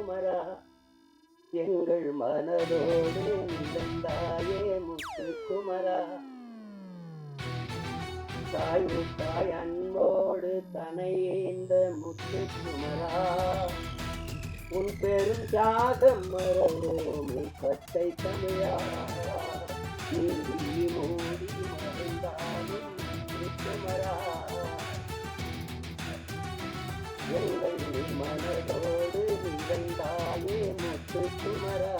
குமரா எங்கள் மனதோடு இருந்தாயே முத்து குமரா தாய் அன்போடு தனையேந்த முத்து குமரா உன் பெரும் தியாகம் மறவோமே பச்சை தமிழா மூடி மறைந்தாலும் குமரா எங்கள் மனதோடு நிகழ்ந்தாயே முத்து குமரா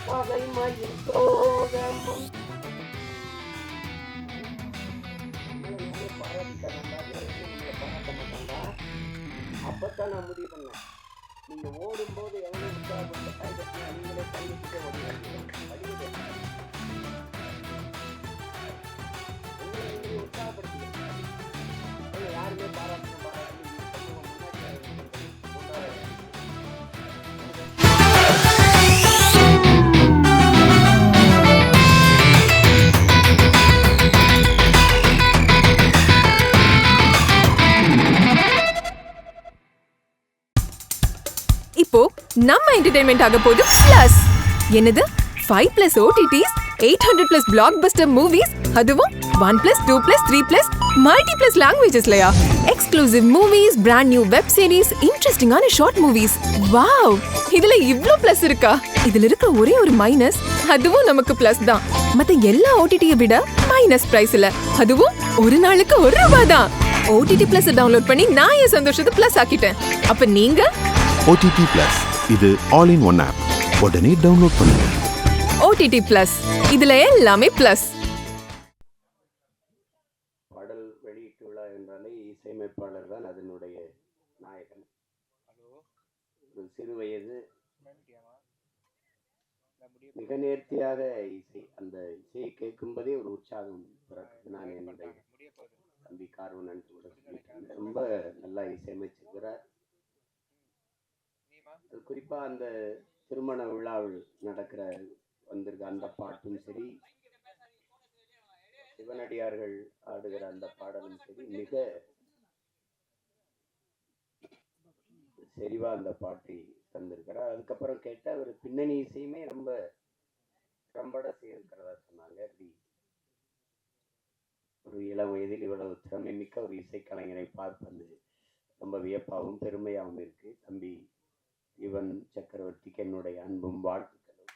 பகைமையில் சோகமும் அப்பத்தான் நான் முடிவு பண்ணேன். நீங்க ஓடும்போது எவனும் உற்சாகப்பட்ட கைதட்டி நீங்களே கைவிட்டு ஓடுவீங்க உற்சாகப்படுத்தி யாருமே பாராட்டு இப்போ நம்ம என்டர்டெயின்மெண்ட் ஆக போகுது பிளஸ். என்னது 5+ OTTs 800+ பிளாக்பஸ்டர் மூவிஸ், அதுவும் 1+, 2+, 3+, மல்டிப்ளஸ் லாங்குவேஜஸ்லயா? Exclusive movies, brand new web series, இன்ட்ரெஸ்டிங்கான ஷார்ட் மூவிஸ். வாவ், இதுல இவ்ளோ பிளஸ் இருக்கா? இதுல இருக்க ஒரே ஒரு மைனஸ், அதுவும் நமக்கு பிளஸ் தான். மத்த எல்லா OTT-யை விட மைனஸ் பிரைஸ்ல, அதுவும் ஒரு நாளுக்கு ₹1 தான். OTT Plus டவுன்லோட் பண்ணி நான் என் சந்தோஷத்தை பிளஸ் ஆக்கிட்டேன். அப்ப நீங்க OTT Plus இது ஆல் இன் ஒன் ஆப். உடனே டவுன்லோட் பண்ணுங்க. OTT Plus இதுல எல்லாமே பிளஸ். பாடல் வெளியீட்டு விழா என்றாலே இசையமைப்பாளர் தான் அதனுடைய நாயகன். சிறு வயது மிக நேர்த்தியாக இசை, அந்த இசையை கேட்கும்போதே ஒரு உற்சாகம் பிறகு நான் என்னுடைய தம்பி கார்வனன் கூட ரொம்ப நல்லா இசையமைச்சிருக்கிறார். குறிப்பா அந்த திருமண விழாவில் நடக்கிற வந்திருக்க அந்த பாட்டும் சரி, சிவனடியார்கள் ஆடுகிற அந்த பாடலும் சரி, மிக செறிவா அந்த பாட்டை தந்திருக்கிறார். அதுக்கப்புறம் கேட்ட ஒரு பின்னணி இசையுமே ரொம்ப திறம்பட செய்திருக்கிறதா சொன்னாங்க. அப்படி ஒரு இளம் வயதில் இவ்வளவு திறமை மிக்க ஒரு இசைக்கலைஞரை பார்ப்பது ரொம்ப வியப்பாகவும் பெருமையாகவும் இருக்கு. தம்பி இவன் சக்கரவர்த்திக்கு என்னுடைய அன்பும் வாழ்த்துக்களும்.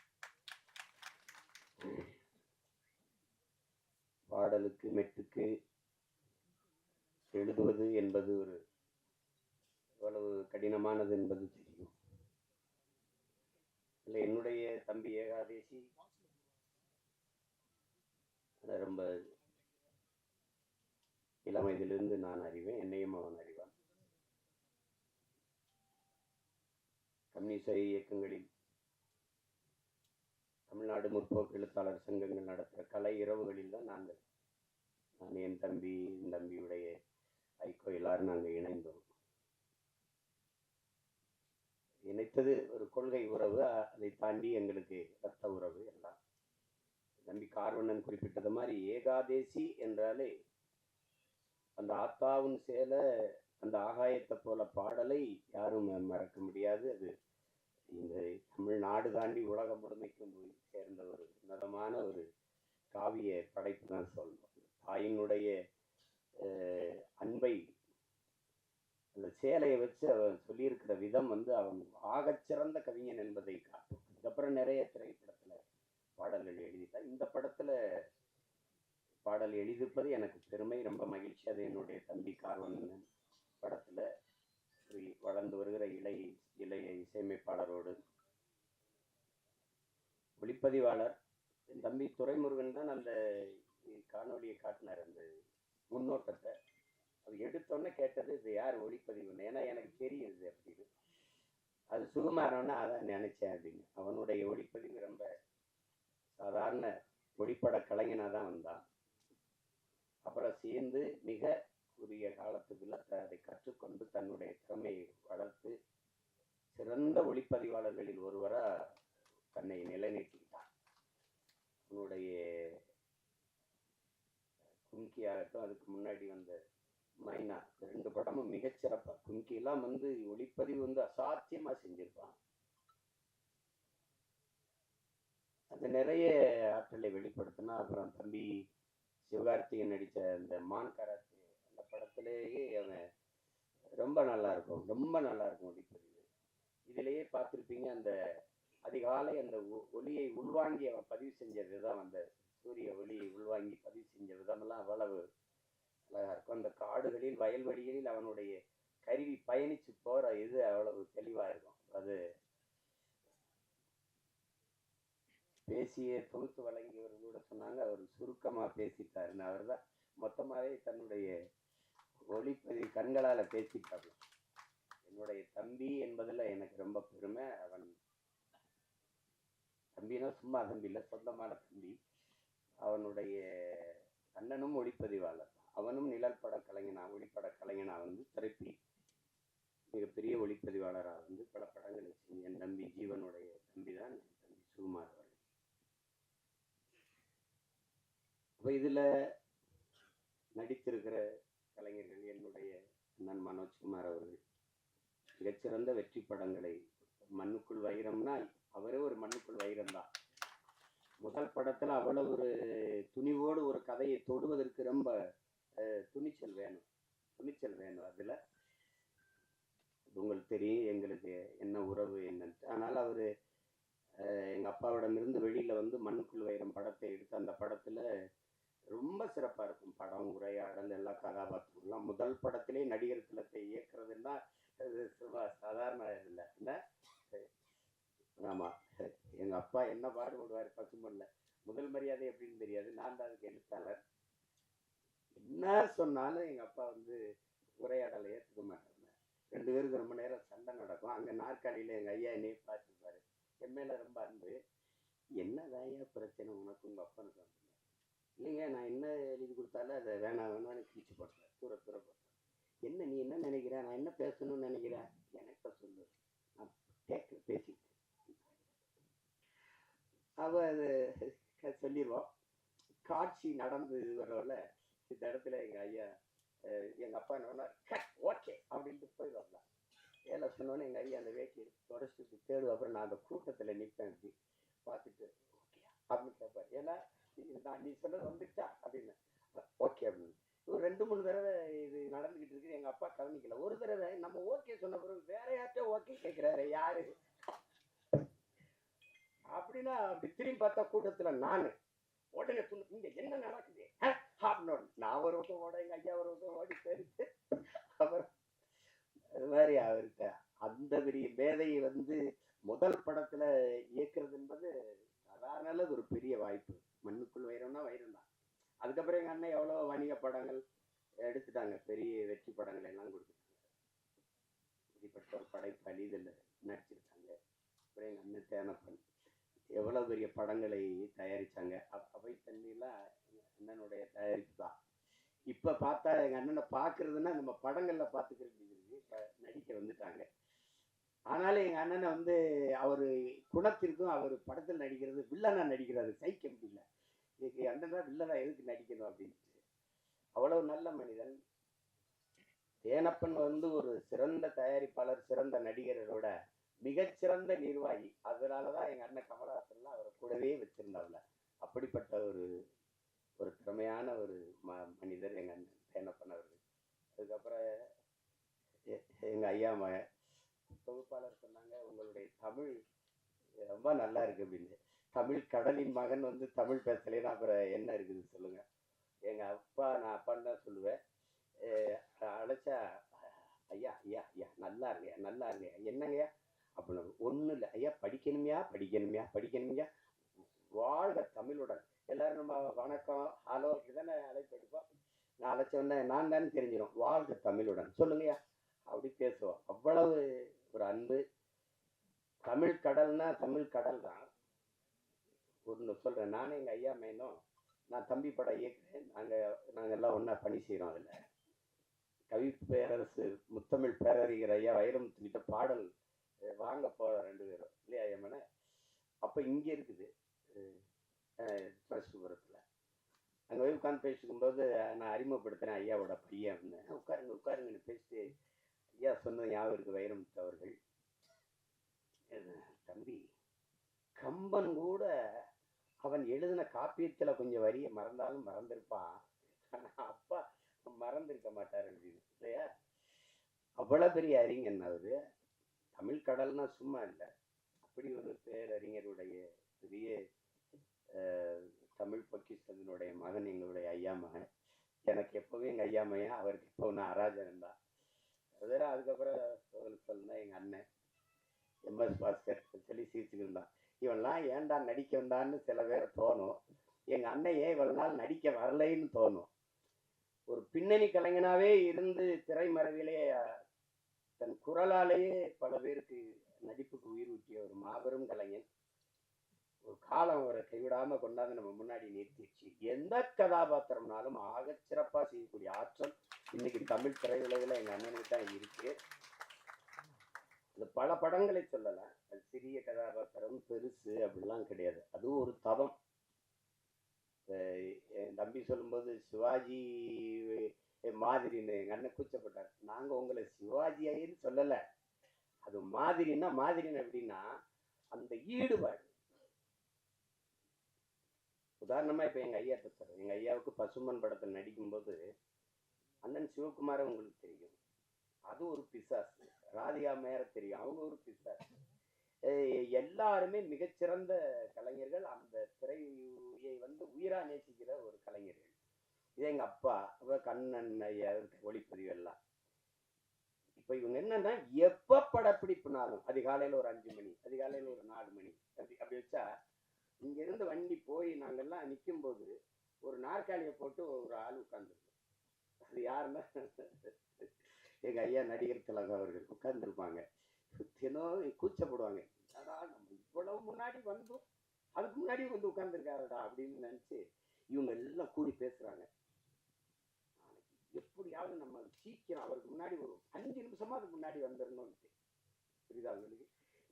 பாடலுக்கு மெட்டுக்கு எழுதுவது என்பது ஒரு எவ்வளவு கடினமானது என்பது தெரியும். இல்லை, என்னுடைய தம்பி ஏகாதேசி ரொம்ப இளம் வயதிலிருந்து நான் அறிவேன், என்னையும் அவன் அறிவான். கம்யூனிச இயக்கங்களில் தமிழ்நாடு முற்போக்கு எழுத்தாளர் சங்கங்கள் நடத்துகிற கலை இரவுகளில் தான் நான் என் தம்பியுடைய ஐக்கோ எல்லாரும் நாங்கள் இணைந்தோம். இணைத்தது ஒரு கொள்கை உறவு, அதை தாண்டி எங்களுக்கு ரத்த உறவு எல்லாம். தம்பி கார்வண்ணன் குறிப்பிட்டது மாதிரி ஏகாதேசி என்றாலே அந்த ஆத்தாவும் சேல அந்த ஆகாயத்தை போல பாடலை யாரும் மறக்க முடியாது. அது இந்த தமிழ்நாடு தாண்டி உலகம் முழுமைக்கும் போய் சேர்ந்த ஒரு உன்னதமான ஒரு காவிய படைப்பு தான் சொல்லணும். தாயினுடைய அன்பை அந்த சேலையை வச்சு அவன் சொல்லியிருக்கிற விதம் அவன் ஆகச்சிறந்த கவிஞன் என்பதை காட்டும். அதுக்கப்புறம் நிறைய திரைப்படத்துல பாடல்கள் எழுதிட்டார். இந்த படத்துல பாடல் எழுதிப்பது எனக்கு பெருமை, ரொம்ப மகிழ்ச்சி. அது என்னுடைய தம்பி கார்வண்ணன் படத்துல வளர்ந்து வருகிற இளைய இசையமைப்பாளரோடு ஒளிப்பதிவாளர் என் தம்பி துரைமுருகன் தான் அந்த காணொலியை காட்டினார். அந்த முன்னோட்டத்தை அது எடுத்தோன்னே கேட்டது இது யார் ஒளிப்பதிவுன்னு. ஏன்னா எனக்கு தெரியுது அப்படின்னு. அது சுகுமாரன்னா அதான் நினைச்சேன் அப்படின்னு. அவனுடைய ஒளிப்பதிவு ரொம்ப சாதாரண ஒளிப்பட கலைஞனாக தான் வந்தான். அப்புறம் சேர்ந்து மிக குறுகிய காலத்துக்குள்ள அதை கற்றுக்கொண்டு தன்னுடைய திறமையை வளர்த்து சிறந்த ஒளிப்பதிவாளர்களில் ஒருவராக தன்னை நிலைநிறுத்திக்கிட்டான். அவனுடைய கும்கியாகட்டும், அதுக்கு முன்னாடி வந்த மைனா 2 படமும் மிகச்சிறப்பா. கும்கிலாம் வந்து ஒளிப்பதிவு வந்து அசாத்தியமா செஞ்சிருப்பான். அது நிறைய ஆற்றலை வெளிப்படுத்தினா. அப்புறம் தம்பி சிவகார்த்திகேயன் நடித்த அந்த மான் கராத்தே அந்த படத்திலேயே அவன் ரொம்ப நல்லா இருக்கும், ரொம்ப நல்லா இருக்கும் ஒளிப்பதிவு. இதிலேயே பார்த்துருப்பீங்க, அந்த அதிகாலை அந்த ஒளியை உள்வாங்கி அவன் பதிவு செஞ்ச விதம், அந்த சூரிய ஒளியை உள்வாங்கி பதிவு செஞ்ச விதமெல்லாம் அவ்வளவு அழகா இருக்கும். அந்த காடுகளில் வயல்வெளிகளில் அவனுடைய கருவி பயணிச்சு போற இது அவ்வளவு தெளிவா இருக்கும். அது பேசிய தொகுத்து வழங்கியவர் கூட சொன்னாங்க, அவர் சுருக்கமா பேசிட்டாருன்னு. அவர் தான் மொத்தமாவே தன்னுடைய ஒளிப்பதிவு கண்களால பேசிட்டாரு. என்னுடைய தம்பி என்பதுல எனக்கு ரொம்ப பெருமை. அவன் தம்பினா சும்மா தம்பி இல்லை, சொந்தமான தம்பி. அவனுடைய அண்ணனும் ஒளிப்பதிவாளர், அவனும் நிழல் பட கலைஞனா, ஒளிப்பட கலைஞனா வந்து திரைப்பி மிகப்பெரிய ஒளிப்பதிவாளராக வந்து பல படங்களை செஞ்சு என் தம்பி ஜீவனுடைய தம்பி தான் என் தம்பி சுகுமார் அவர்கள். இப்போ இதில் நடித்திருக்கிற கலைஞர்கள் என்னுடைய அண்ணன் மனோஜ்குமார் அவர்கள் மிகச்சிறந்த வெற்றி படங்களை, மண்ணுக்குள் வைரம்னா அவரே ஒரு மண்ணுக்குள் வைரம் தான். முதல் படத்தில் அவ்வளவு ஒரு துணிவோடு ஒரு கதையை தொடுவதற்கு ரொம்ப துணிச்சல் வேணும். அதில் உங்களுக்கு தெரியும் எங்களுக்கு என்ன உறவு என்னன்ட்டு. ஆனால் அவர் எங்கள் அப்பாவிடமிருந்து வெளியில் வந்து மண்ணுக்குள் வைரம் படத்தை எடுத்து அந்த படத்தில் ரொம்ப சிறப்பாக இருக்கும். படம், உரையாடல், எல்லா கதாபாத்திரம்லாம். முதல் படத்திலே நடிகர் திலத்தை இயக்குறதுன்னா சாதாரண இல்லை என்ன. ஆமாம், எங்கள் அப்பா என்ன பாடுபடுவார் பசுமல்ல. முதல் மரியாதை எப்படின்னு தெரியாது, நான் தான் அதுக்கு எழுத்தாளர். என்ன சொன்னாலும் எங்கள் அப்பா வந்து உரையாடலை ஏற்றுக்க மாட்டாங்க. 2 பேருக்கு ரொம்ப நேரம் சண்டை நடக்கும். அங்கே நாற்காலியில் எங்கள் ஐயா என்னையே பார்த்துருப்பாரு. என் மேலே ரொம்ப அன்பு. என்னதான் ஐயா பிரச்சனை உனக்கு உங்கள் அப்பனுக்கு வந்து? இல்லைங்க, நான் என்ன எழுதி கொடுத்தாலும் அதை வேணாம்னு கிழிச்சு போட்டேன், தூர போட்டேன். என்ன நீ என்ன நினைக்கிற, நான் என்ன பேசணும்னு நினைக்கிறேன், எனக்கு சொல்லு, நான் பேசிட்டேன். அவ அது சொல்லிடுவோம். காட்சி நடந்து வரல இந்த இடத்துல எங்கள் ஐயா எங்கள் அப்பா என்ன ஓகே அப்படின்ட்டு போயிடுவாங்களா. வேலை சொன்னோன்னே எங்கள் ஐயா அந்த வேட்டியை தொடச்சிட்டு தேடுவோம். அப்புறம் நான் அந்த கூட்டத்தில் நிற்பேன், அப்படி பார்த்துட்டு ஓகே அப்படின்னு கேட்பார். ஏன்னா நான் நீ சொன்னது வந்துச்சா அப்படின்னு. ஓகே அப்படின்னு ஒரு 2-3 தடவை இது நடந்துகிட்டு இருக்கு. எங்கள் அப்பா கவனிக்கல. ஒரு தடவை நம்ம ஓகே சொன்ன பிறகு வேற யார்கிட்ட ஓகே கேட்குறாரு, யாரு அப்படின்னா அப்படி திரும்பி பார்த்தா கூட்டத்தில் நான் உடனே இங்க என்ன நடக்குது அப்படின்னு நான் ஒரு வருஷம் ஓட, எங்கள் ஐயா ஒரு வருஷம் ஓடி போயிடுச்சு. அப்புறம் அது மாதிரி அவருக்கு அந்த பெரிய மேதையை வந்து முதல் படத்துல இயக்குறது என்பது சாதாரண ஒரு பெரிய வாய்ப்பு. மண்ணுக்குள் வைரம்னா வைரம் தான். அதுக்கப்புறம் எங்கள் அண்ணன் எவ்வளோ வணிக படங்கள் எடுத்துட்டாங்க, பெரிய வெற்றி படங்கள் எல்லாம் கொடுத்துட்டாங்க. இப்படிப்பட்ட ஒரு படைப்பாளி இதில் நடிச்சிருக்காங்க. அப்புறம் எங்கள் அண்ணன் தேனப்பன் எவ்வளோ பெரிய படங்களை தயாரித்தாங்க. அவை தண்ணிலாம் எங்கள் அண்ணனுடைய தயாரிப்பு தான். இப்போ பார்த்தா எங்கள் அண்ணனை பார்க்குறதுன்னா நம்ம படங்களில் பார்த்துக்கிறது. இப்போ நடிக்க வந்துட்டாங்க. ஆனாலும் எங்கள் அண்ணனை வந்து அவர் குணத்திற்கும் அவர் படத்தில் நடிக்கிறது, வில்லனா நடிக்கிறாரு, சைக்க முடியல. எங்கள் அண்ணன் தான் வில்லனா எதுக்கு நடிக்கணும் அப்படின்ட்டு. அவ்வளவு நல்ல மனிதன். தேனப்பன் வந்து ஒரு சிறந்த தயாரிப்பாளர், சிறந்த நடிகரோட மிகச்சிறந்த நிர்வாகி. அதனாலதான் எங்க அண்ணன் கமலஹாசன்லாம் அவரை கூடவே வச்சிருந்தாப்புல. அப்படிப்பட்ட ஒரு திறமையான ஒரு மனிதர் எங்க அண்ணன் தேனப்பன் அவர்கள். அதுக்கப்புறம் எங்க ஐயா மகன் தொகுப்பாளர் சொன்னாங்க, உங்களுடைய தமிழ் ரொம்ப நல்லா இருக்கு அப்படின்னு. தமிழ் கடலின் மகன் வந்து தமிழ் பேசலைன்னா அப்புறம் என்ன இருக்குது சொல்லுங்க. எங்க அப்பா, நான் அப்பான்னு தான் சொல்லுவேன். அழைச்சா ஐயா ஐயா ஐயா நல்லா இருங்கய்யா, நல்லா இருங்கய்யா, என்னங்கய்யா அப்படின்னு. ஒன்றும் இல்லை ஐயா, படிக்கணுமையா, வாழ்க தமிழுடன். எல்லாரும் நம்ம வணக்கம் ஹலோ இதுதானே அழைப்பு எடுப்போம். நான் அழைச்சோன்னே நான் தானே தெரிஞ்சிடும், வாழ்க தமிழுடன் சொல்லுங்கய்யா அப்படி பேசுவோம். அவ்வளவு ஒரு அன்பு. தமிழ் கடல்னா தமிழ் கடல் தான். ஒன்று சொல்கிறேன், நானும் எங்கள் ஐயா மேனும், நான் தம்பி படம் இயக்குறேன். நாங்கள் எல்லாம் ஒன்றா பணி செய்கிறோம். அதில் கவி பேரரசு முத்தமிழ் பேரறிஞர் ஐயா வைரமுத்துக்கிட்ட பாடல் வாங்க போகிறோம் 2 பேரும் இல்லையா ஐயம்மனை. அப்போ இங்கே இருக்குது பிரசுபுரத்தில். அங்கே போய் உட்காந்து பேசிக்கும்போது நான் அறிமுகப்படுத்துகிறேன் ஐயாவோட பையன் அப்படின்னு. உட்காருங்க உட்காருங்கன்னு பேசிட்டு ஐயா சொன்னது ஞாபகம் இருக்கு வைரமுத்து அவர்கள். தம்பி, கம்பன் கூட அவன் எழுதின காப்பியத்துல கொஞ்சம் வரிய மறந்தாலும் மறந்திருப்பான், ஆனா அப்பா மறந்திருக்க மாட்டார் அப்படின்னு. இல்லையா? அவ்வளவு பெரிய அறிஞன் அவரு. தமிழ் கடல்னா சும்மா இல்லை. அப்படி ஒரு பேரறிஞருடைய பெரிய தமிழ் பொக்கிஷத்தினுடைய மகன் எங்களுடைய ஐயா மகன். எனக்கு எப்பவும் எங்க ஐயா மகன், அவருக்கு இப்போ நான் அராஜகன் தான். அதுக்கப்புறம் சொல்லணும்னா எங்க அண்ணன் எம்எஸ் பாஸ்கர் சொல்லி சிரிச்சுக்கிட்டு தான். இவன்லாம் ஏன்டா நடிக்க வந்தான்னு சில பேரை தோணும். எங்க அண்ணன் ஏன் இவ்வளவு நாள் நடிக்க வரலைன்னு தோணும். ஒரு பின்னணி கலைஞனாவே இருந்து திரைமறைவிலே தன் குரலாலேயே பல பேருக்கு நடிப்புக்கு உயிர் ஊற்றிய ஒரு மாபெரும் கலைஞன். ஒரு காலம் அவரை கைவிடாம கொண்டாந்து நம்ம முன்னாடி நிறுத்திடுச்சு. எந்த கதாபாத்திரம்னாலும் ஆக சிறப்பா செய்யக்கூடிய ஆற்றல் இன்னைக்கு தமிழ் திரையுலகில் எங்க அண்ணனுக்கு தான் இருக்கு. பல படங்களை சொல்லலாம். அது சிறிய கதாபாத்திரம் பெருசு அப்படிலாம் கிடையாது. அதுவும் ஒரு தவம். என் தம்பி சொல்லும்போது சிவாஜி மாதிரின்னு எங்க அண்ணன் கூச்சப்பட்டார். நாங்க உங்களை சிவாஜின்னு சொல்லல. அது மாதிரின்னா மாதிரின்னு எப்படின்னா அந்த ஈடுபாடு. உதாரணமா இப்ப எங்க ஐயா சொல்றேன். எங்க ஐயாவுக்கு பசுமன் படத்தில் நடிக்கும்போது அண்ணன் சிவகுமார உங்களுக்கு தெரியும், அது ஒரு பிசாசு. ராதிகா மேர தெரியும், அவங்க ஒரு பிசாசு. எல்லாருமே மிகச்சிறந்த கலைஞர்கள். அந்த திரையை உயிரா நேசிக்கிற ஒரு கலைஞர்கள். இதே எங்க அப்பா கண்ணன் ஐயா ஒளிப்பதிவு எல்லாம். இப்ப இவங்க என்னன்னா எப்ப படப்பிடிப்புனாலும் அதிகாலையில ஒரு 5 மணி, அதிகாலையில ஒரு 4 மணி அப்படி வச்சா இங்க இருந்து வண்டி போய் நாங்கெல்லாம் நிற்கும் போது ஒரு நாற்காலியை போட்டு ஒரு ஆள் உட்கார்ந்துருக்கோம். அது யாருன்னா எங்க ஐயா நடிகர் திலகம் அவர்கள் உட்கார்ந்துருப்பாங்க. தினம் கூச்சப்படுவாங்க, நம்ம இவ்வளவு முன்னாடி வந்தோம், அதுக்கு முன்னாடி வந்து உட்கார்ந்துருக்காருடா அப்படின்னு நினைச்சு இவங்க எல்லாம் கூடி பேசுறாங்க. எப்படியாவது நம்ம சீக்கிரம் அவருக்கு முன்னாடி ஒரு 5 நிமிஷமா அதுக்கு முன்னாடி வந்துடணும்னு. புரியுதா உங்களுக்கு?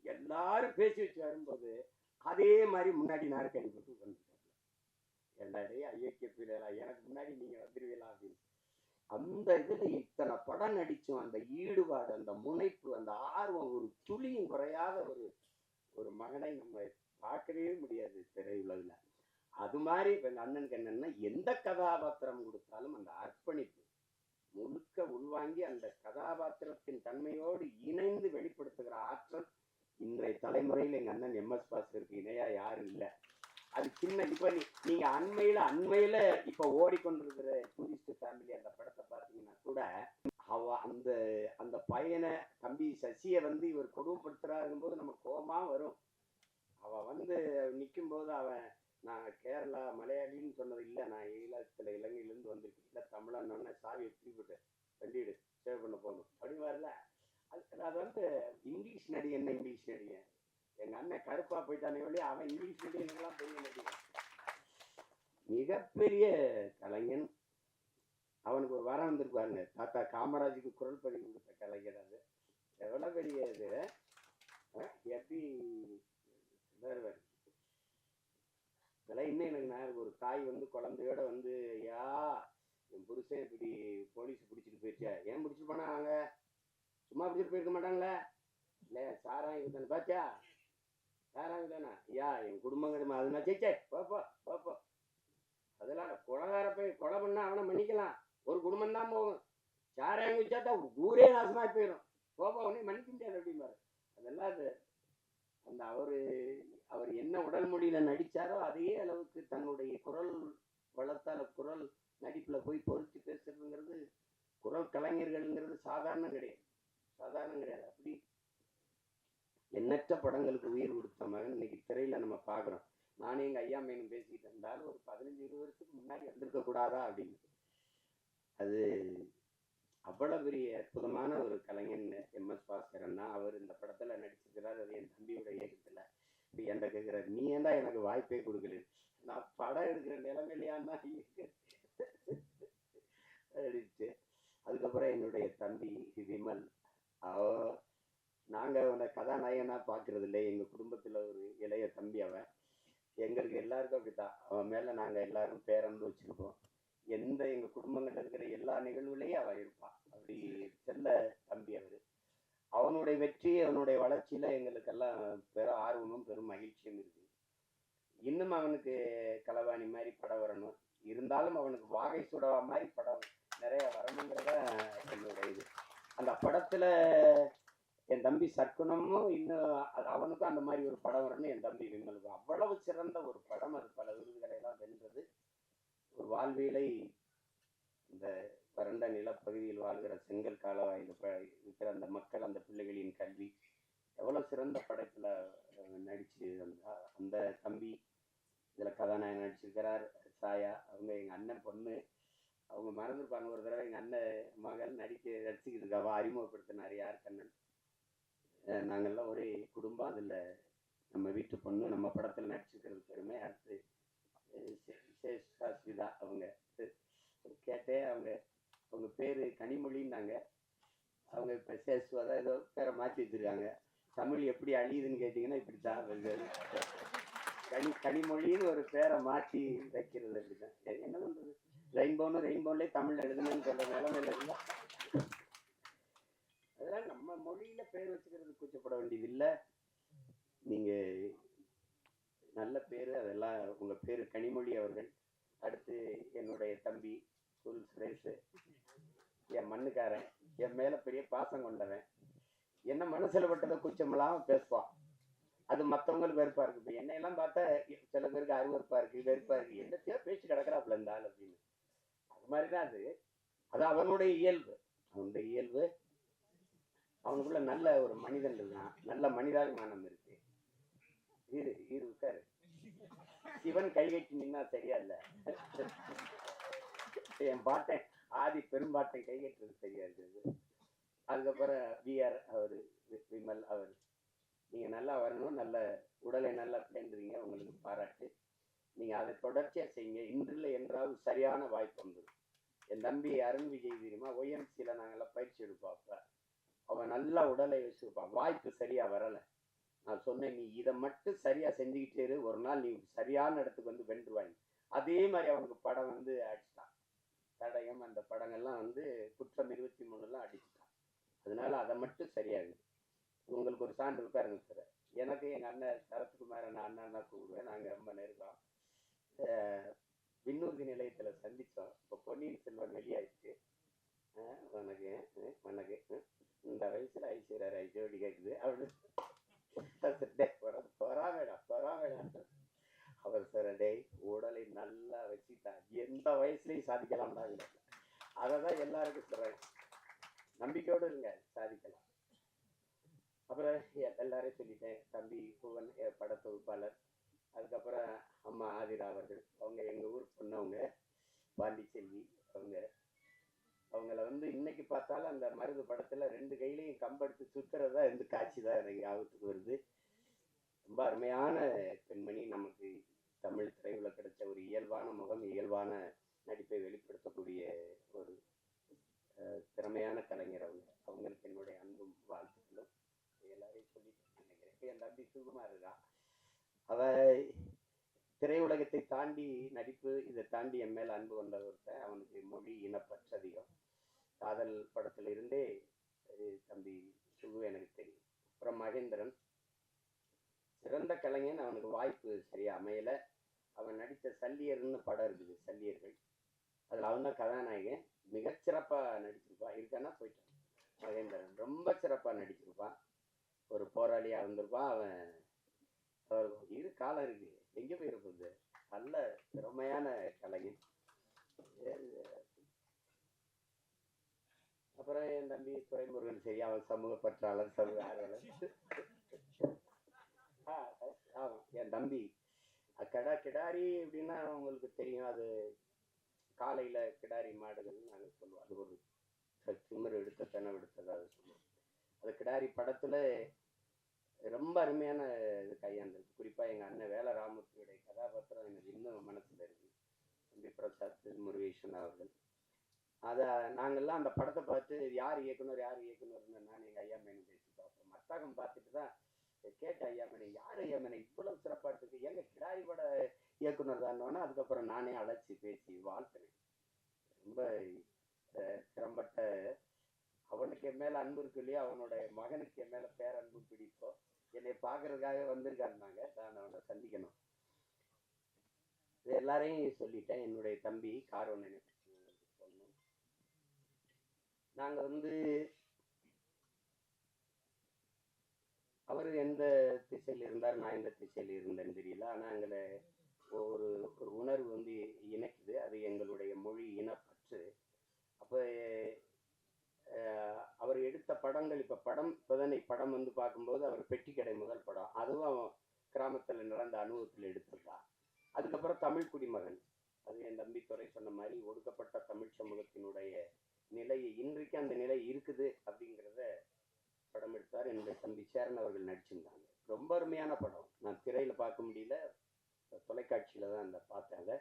எல்லாரும் பேசி வச்சு வரும்போது அதே மாதிரி முன்னாடி நாற்காலி போட்டு உட்காந்துருக்காங்க. எல்லாரையும் ஐயக்கிய பிள்ளைகளா எனக்கு முன்னாடி நீங்க வந்துருவீங்களா அப்படின்னு. அந்த இதுல இத்தனை படம் நடிச்சும் அந்த ஈடுபாடு, அந்த முனைப்பு, அந்த ஆர்வம் ஒரு துளியும் குறையாத ஒரு மகனை நம்ம பார்க்கவே முடியாது திரையுலகில். அது மாதிரி இப்ப எங்க அண்ணனுக்கு என்னன்னா எந்த கதாபாத்திரம் கொடுத்தாலும் அந்த அர்ப்பணிப்பு முழுக்க உள்வாங்கி அந்த கதாபாத்திரத்தின் தன்மையோடு இணைந்து வெளிப்படுத்துகிற ஆற்றல் இன்றைய தலைமுறையில் எங்க அண்ணன் எம்எஸ் பாஸ்கருக்கு இணையா யாரும் இல்லை. அது சின்ன இப்ப நீங்க அண்மையில இப்ப ஓடிக்கொண்டிருக்கிற டூரிஸ்ட் ஃபேமிலி அந்த படத்தை பார்த்தீங்கன்னா கூட அந்த அந்த பையனை தம்பி சசியை இவர் கொடுமைப்படுத்துறாருங்கும் போது நம்ம கோபமா வரும். அவன் நிற்கும் போது அவன் நான் கேரளா மலையாளின்னு சொன்னது இல்லை, நான் இலங்கையிலேருந்து வந்திருக்கேன், இல்லை தமிழன்னு சாவி எடுத்துக்கிட்டு வண்டிடு சேவ் பண்ண போகணும் அப்படி வரல. அது இங்கிலீஷ் நடிகை. என்ன இங்கிலீஷ் நடிகை? எங்க அண்ணன் கருப்பா போயிட்டானே வழி அவன் இங்கிலீஷ் நடிகர்கள்லாம் பெரிய நடிகை, மிகப்பெரிய கலைஞன். அவனுக்கு ஒரு வரம் வந்திருப்பாருங்க, தாத்தா காமராஜுக்கு குரல் பதிவு கொடுத்த கலைஞர். அது எவ்வளவு பெரிய இது. எப்படி இதெல்லாம் இன்னும் எனக்கு நான் ஒரு தாய் குழந்தையோட யா என் புருஷன் இப்படி போலீஸ் பிடிச்சிட்டு போயிடுச்சா, ஏன் பிடிச்சிட்டு போனாங்க, சும்மா பிடிச்சிட்டு போயிருக்க மாட்டாங்களே, இல்லை சாராயம் தானே பாத்தியா, சாராயம் தானே யா என் குடும்பம் கிடமா அதுனா சேச்சே போப்போ போப்போ. அதெல்லாம் கொலைகார போய் கொலை பண்ணா அவனை மன்னிக்கலாம், ஒரு குடும்பம் தான் போகும். சாராயம் குடிச்சாட்டா ஊரே நாசமா போயிடும், போப்போ உடனே மன்னிக்க முடியாது அப்படிம்பாரு. அதெல்லாம் அது அந்த அவர் என்ன உடல் மொழியில நடிச்சாரோ அதே அளவுக்கு தன்னுடைய குரல் வளர்த்தால குரல் நடிப்புல போய் பொறுத்து பேசுறதுங்கிறது குரல் கலைஞர்கள்ங்கிறது சாதாரணம் கிடையாது. அப்படி எண்ணற்ற படங்களுக்கு உயிர் கொடுத்த மகன் இன்னைக்கு திரையில நம்ம பாக்குறோம். நானே எங்க ஐயா மேனும் பேசிட்டு இருந்தாலும் ஒரு 15-20 வருஷத்துக்கு முன்னாடி வந்திருக்க கூடாதா அப்படின்னு. அது அவ்வளவு பெரிய அற்புதமான ஒரு கலைஞன் எம்எஸ் பாஸ்கரன்னா. அவர் இந்த படத்துல நடிச்சிருக்கிறார், அது என் தம்பியோட இயக்கத்துல. இப்ப என்ன கேட்கிறார், நீ ஏன்டா எனக்கு வாய்ப்பே கொடுக்கல, நான் படம் எடுக்கிற நிலைமையிலையான்னா அடிச்சு. அதுக்கப்புறம் என்னுடைய தம்பி விமல், நாங்க அவனை கதாநாயகனா பாக்குறது இல்லை, எங்க குடும்பத்துல ஒரு இளைய தம்பி அவன். எங்களுக்கு எல்லாருக்கும் அப்படித்தான். அவன் மேலே நாங்கள் எல்லாரும் பேரன்பு வச்சுருப்போம். எங்கள் குடும்பங்கள் இருக்கிற எல்லா நிகழ்வுலையும் அவன் இருப்பான். அப்படி செல்ல தம்பி அவர். அவனுடைய வெற்றி, அவனுடைய வளர்ச்சியில் எங்களுக்கெல்லாம் பெரும் ஆர்வமும் பெரும் மகிழ்ச்சியும் இருக்குது. இன்னும் அவனுக்கு களவாணி மாதிரி படம் வரணும், இருந்தாலும் அவனுக்கு வாகை சுடவா மாதிரி படம் நிறைய வரணுங்கிறத என்னோட இது. அந்த படத்தில் என் தம்பி சற்குணமும் இன்னும் அவனுக்கும் அந்த மாதிரி ஒரு படம் வரணும். என் தம்பி விமலுக்கும் அவ்வளவு சிறந்த ஒரு படம். அது பல விருதுகளை எல்லாம் வென்றது. ஒரு வாழ்வியலை இந்த வறண்ட நிலப்பகுதியில் வாழ்கிற செங்கல் காலவாயில் இருக்கிற அந்த மக்கள், அந்த பிள்ளைகளின் கல்வி, எவ்வளோ சிறந்த படைப்பில் நடிச்சு அந்த தம்பி இதில் கதாநாயகன் நடிச்சிருக்கிறார். சாயா அவங்க எங்கள் அண்ணன் பொண்ணு. அவங்க மறந்துருப்பாங்க, ஒரு தடவை எங்கள் அண்ணன் மகள் நடிச்சுக்கிட்டு இருக்காவா அறிமுகப்படுத்தினார் யார் கண்ணன். நாங்கள்லாம் ஒரே குடும்பம். அதில் நம்ம வீட்டு பொண்ணு நம்ம படத்தில் நடிச்சிருக்கிறது பெருமை. அடுத்து சேஷ்விதா அவங்க கேட்டேன். அவங்க பேர் கனிமொழின்னாங்க. அவங்க இப்போ சேஷ்வதா ஏதோ பேரை மாற்றி வச்சுருக்காங்க. தமிழ் எப்படி அழியுதுன்னு கேட்டிங்கன்னா இப்படி தான் கனிமொழின்னு ஒரு பேரை மாற்றி வைக்கிறது. அப்படி தான் என்ன பண்ணுறது, ரெயின்போன்லேயே தமிழ் எழுதுணுன்னு சொல்கிற நிலைமையில இல்லை. அதெல்லாம் நம்ம மொழியில் பேர் வச்சுக்கிறது கூச்சப்பட வேண்டியது இல்லை. நீங்கள் நல்ல பேர், அதெல்லாம் உங்கள் பேர் கனிமொழி அவர்கள். அடுத்து என்னுடைய தம்பி சுரேஷ், என் மண்ணுக்காரன், என் மேலே பெரிய பாசம் கொண்டவன். என்ன மனசில் பட்டதை குச்சமெல்லாம் பேசுவான். அது மற்றவங்களுக்கு வெறுப்பாக இருக்குது. இப்போ என்னையெல்லாம் பார்த்தா சில பேருக்கு அருவறுப்பாக இருக்குது, வெறுப்பாக இருக்குது. என்னத்தையோ பேச்சு கிடக்கிறாப்புல இருந்தால் அப்படின்னு. அது மாதிரி தான் அது அவனுடைய இயல்பு. அவனுடைய இயல்பு. அவனுக்குள்ள நல்ல ஒரு மனிதன் இருக்கான், நல்ல மனிதாபிமானம் இருக்கு. இருக்காரு. சிவன் கைகட்டி நின்னா சரியா இல்லை. என் பாட்டன் ஆதி பெரும்பாட்டன் கைகட்டுறது சரியா இருக்குது. அதுக்கப்புறம் விஆர் அவர், விமல் அவர். நீங்க நல்லா வரணும், நல்ல உடலை நல்லா பேண்டுறீங்க, உங்களுக்கு பாராட்டு. நீங்க அதை தொடர்ச்சியா செய்யுங்க. இன்றில் என்றாவது சரியான வாய்ப்பு வந்துடும். என் தம்பி அருண் விஜய் தெரியுமா, OMCல நாங்கெல்லாம் பயிற்சி எடுப்போம். அப்ப அவன் நல்லா உடலை வச்சிருப்பான். வாய்ப்பு சரியா வரலை. நான் சொன்னேன், நீ இதை மட்டும் சரியா செஞ்சுக்கிட்டே இரு, ஒரு நாள் நீ சரியான இடத்துக்கு வந்து வென்றுவாங்க. அதே மாதிரி அவனுக்கு படம் அடிச்சிட்டான். தடயம் அந்த படங்கள்லாம் குற்றம் 23 அடிச்சுட்டான். அதனால அதை மட்டும் சரியாகுது. உங்களுக்கு ஒரு சான்று இருக்காருங்க சார். எனக்கு எங்கள் அண்ணன் சரத்குமார் அண்ணன் தான் கூப்பிடுவேன். நாங்கள் ரொம்ப நெருக்கம். விண்ணூர்தி நிலையத்தில் சந்தித்தோம். இப்போ பொன்னியின் செல்வன் வெளியாயிடுச்சு. வணக்கு இந்த வயசுல ஐஸ்வர்யா ஜோடி கேட்குது அப்படின்னு பொறாமேடா. அவர் சார் டே உடலை நல்லா வச்சுட்டான், எந்த வயசுலையும் சாதிக்கலாம்டா. அதை தான் எல்லாருக்கும் சொல்றாங்க. நம்பிக்கையோடு இருங்க, சாதிக்கலாம். அப்புறம் எல்லாரையும் சொல்லிட்டேன். தம்பி புவன் படத்தொகுப்பாளர். அதுக்கப்புறம் அம்மா ஆதிரா அவர்கள், அவங்க எங்கள் ஊர் பொண்ணவங்க, பாண்டிச்செல்வி அவங்க. அவங்கள இன்னைக்கு பார்த்தாலும் அந்த மருது படத்தில் 2 கையிலையும் கம்பெடுத்து சுத்துறதா காட்சி தான் எனக்கு ஞாபகத்துக்கு வருது. ரொம்ப அருமையான பெண்மணி. நமக்கு தமிழ் திரையுல கிடைச்ச ஒரு இயல்பான முகம், இயல்பான நடிப்பை வெளிப்படுத்தக்கூடிய ஒரு திறமையான கலைஞர் அவங்க. அவங்களுக்கு என்னுடைய அன்பும் வாழ்த்துக்களும் எல்லாரையும் சொல்லிட்டு நினைக்கிறேன். என் தம்பி சுகுமார் இருக்கான். அவ திரையுலகத்தை தாண்டி நடிப்பு, இதை தாண்டி என் மேல அன்பு கொண்ட ஒருத்தன். அவனுக்கு மொழி இனப்பற்று அதிகம். காதல் படத்துல இருந்தே தம்பி சுகு எனக்கு தெரியும். அப்புறம் மகேந்திரன் சிறந்த கலைஞன். அவனுக்கு வாய்ப்பு சரியா அமையல. அவன் நடித்த சல்லியர்னு படம் இருக்குது, சல்லியர்கள். அதில் அவன் தான் கதாநாயகன். மிகச்சிறப்பாக நடிச்சிருப்பான். இருக்கான்னா போயிட்டான். மகேந்திரன் ரொம்ப சிறப்பாக நடிச்சிருப்பான். ஒரு போராளியாக இருந்திருப்பான் அவன். இரு காலம் இருக்கு, எங்கே போயிருப்பது. நல்ல திறமையான கலைஞன். அப்புறம் என் தம்பி துரைமுருகன், சரி, அவன் சமூக பற்றாளர், சமூக ஆர்வலர். ஆமாம், என் தம்பி கிடாரி அப்படின்னா உங்களுக்கு தெரியும். அது காலையில் கிடாரி மாடுகள் நாங்கள் சொல்லுவோம். அது ஒரு திமிர் எடுத்த திணவு எடுத்ததாக சொல்லுவோம். அது கிடாரி படத்தில் ரொம்ப அருமையான இது கையாண்டிருக்கு. குறிப்பாக எங்கள் அண்ணன் வேல ராமூர்த்தியுடைய கதாபாத்திரம் எனக்கு இன்னும் மனசில் இருக்குது. தம்பி பிரசாத் முருகேசன் அவர்கள். அதை நாங்கள்லாம் அந்த படத்தை பார்த்து யார் இயக்குனர்னு நான் எங்கள் ஐயா மேனும் பேசி பார்ப்போம். மத்தாகம் பார்த்துட்டு தான் கேட்டேன், ஐயா மேனே யார் ஐயா மேனே இவ்வளவு சிறப்பா இருக்கு, எங்க கிடாரி பட இயக்குனர் தானோன்னா அதுக்கப்புறம் நானே அழைச்சி பேசி வாழ்த்தினேன். ரொம்ப திறம்பட்ட, அவனுக்கு என் மேல அன்பு இருக்கு இல்லையா, அவனோட மகனுக்கு என் மேல பேரன்பு பிடிப்போ, என்னை பார்க்கறதுக்காக வந்திருக்காருனாங்க. நான் அவனை சந்திக்கணும். இது எல்லாரையும் சொல்லிட்டேன். என்னுடைய தம்பி கார்வண்ணனை சொல்லணும். நாங்க அவர் எந்த திசையில் இருந்தார், நான் எந்த திசையில் இருந்தேன்னு தெரியல. ஆனா எங்களை ஒரு ஒரு உணர்வு இணைக்குது. அது எங்களுடைய மொழி இனப்பற்று. அப்போ அவர் எடுத்த படங்கள், இப்போதானே படம் பார்க்கும்போது அவர் பெட்டிக்கடை முதல் படம், அதுவும் கிராமத்தில் நடந்த அனுபவத்தில் எடுத்திருக்கார். அதுக்கப்புறம் தமிழ் குடிமகன், அது என் தம்பி துறை சொன்ன மாதிரி ஒடுக்கப்பட்ட தமிழ் சமூகத்தினுடைய நிலையை, இன்றைக்கு அந்த நிலை இருக்குது அப்படிங்கிறத படம் எடுத்தார். என்னுடைய தம்பி சேரன் அவர்கள் நடிச்சிருந்தாங்க. ரொம்ப அருமையான படம். நான் திரையில் பார்க்க முடியல, தொலைக்காட்சியில் தான் அந்த பார்த்தேன். அதை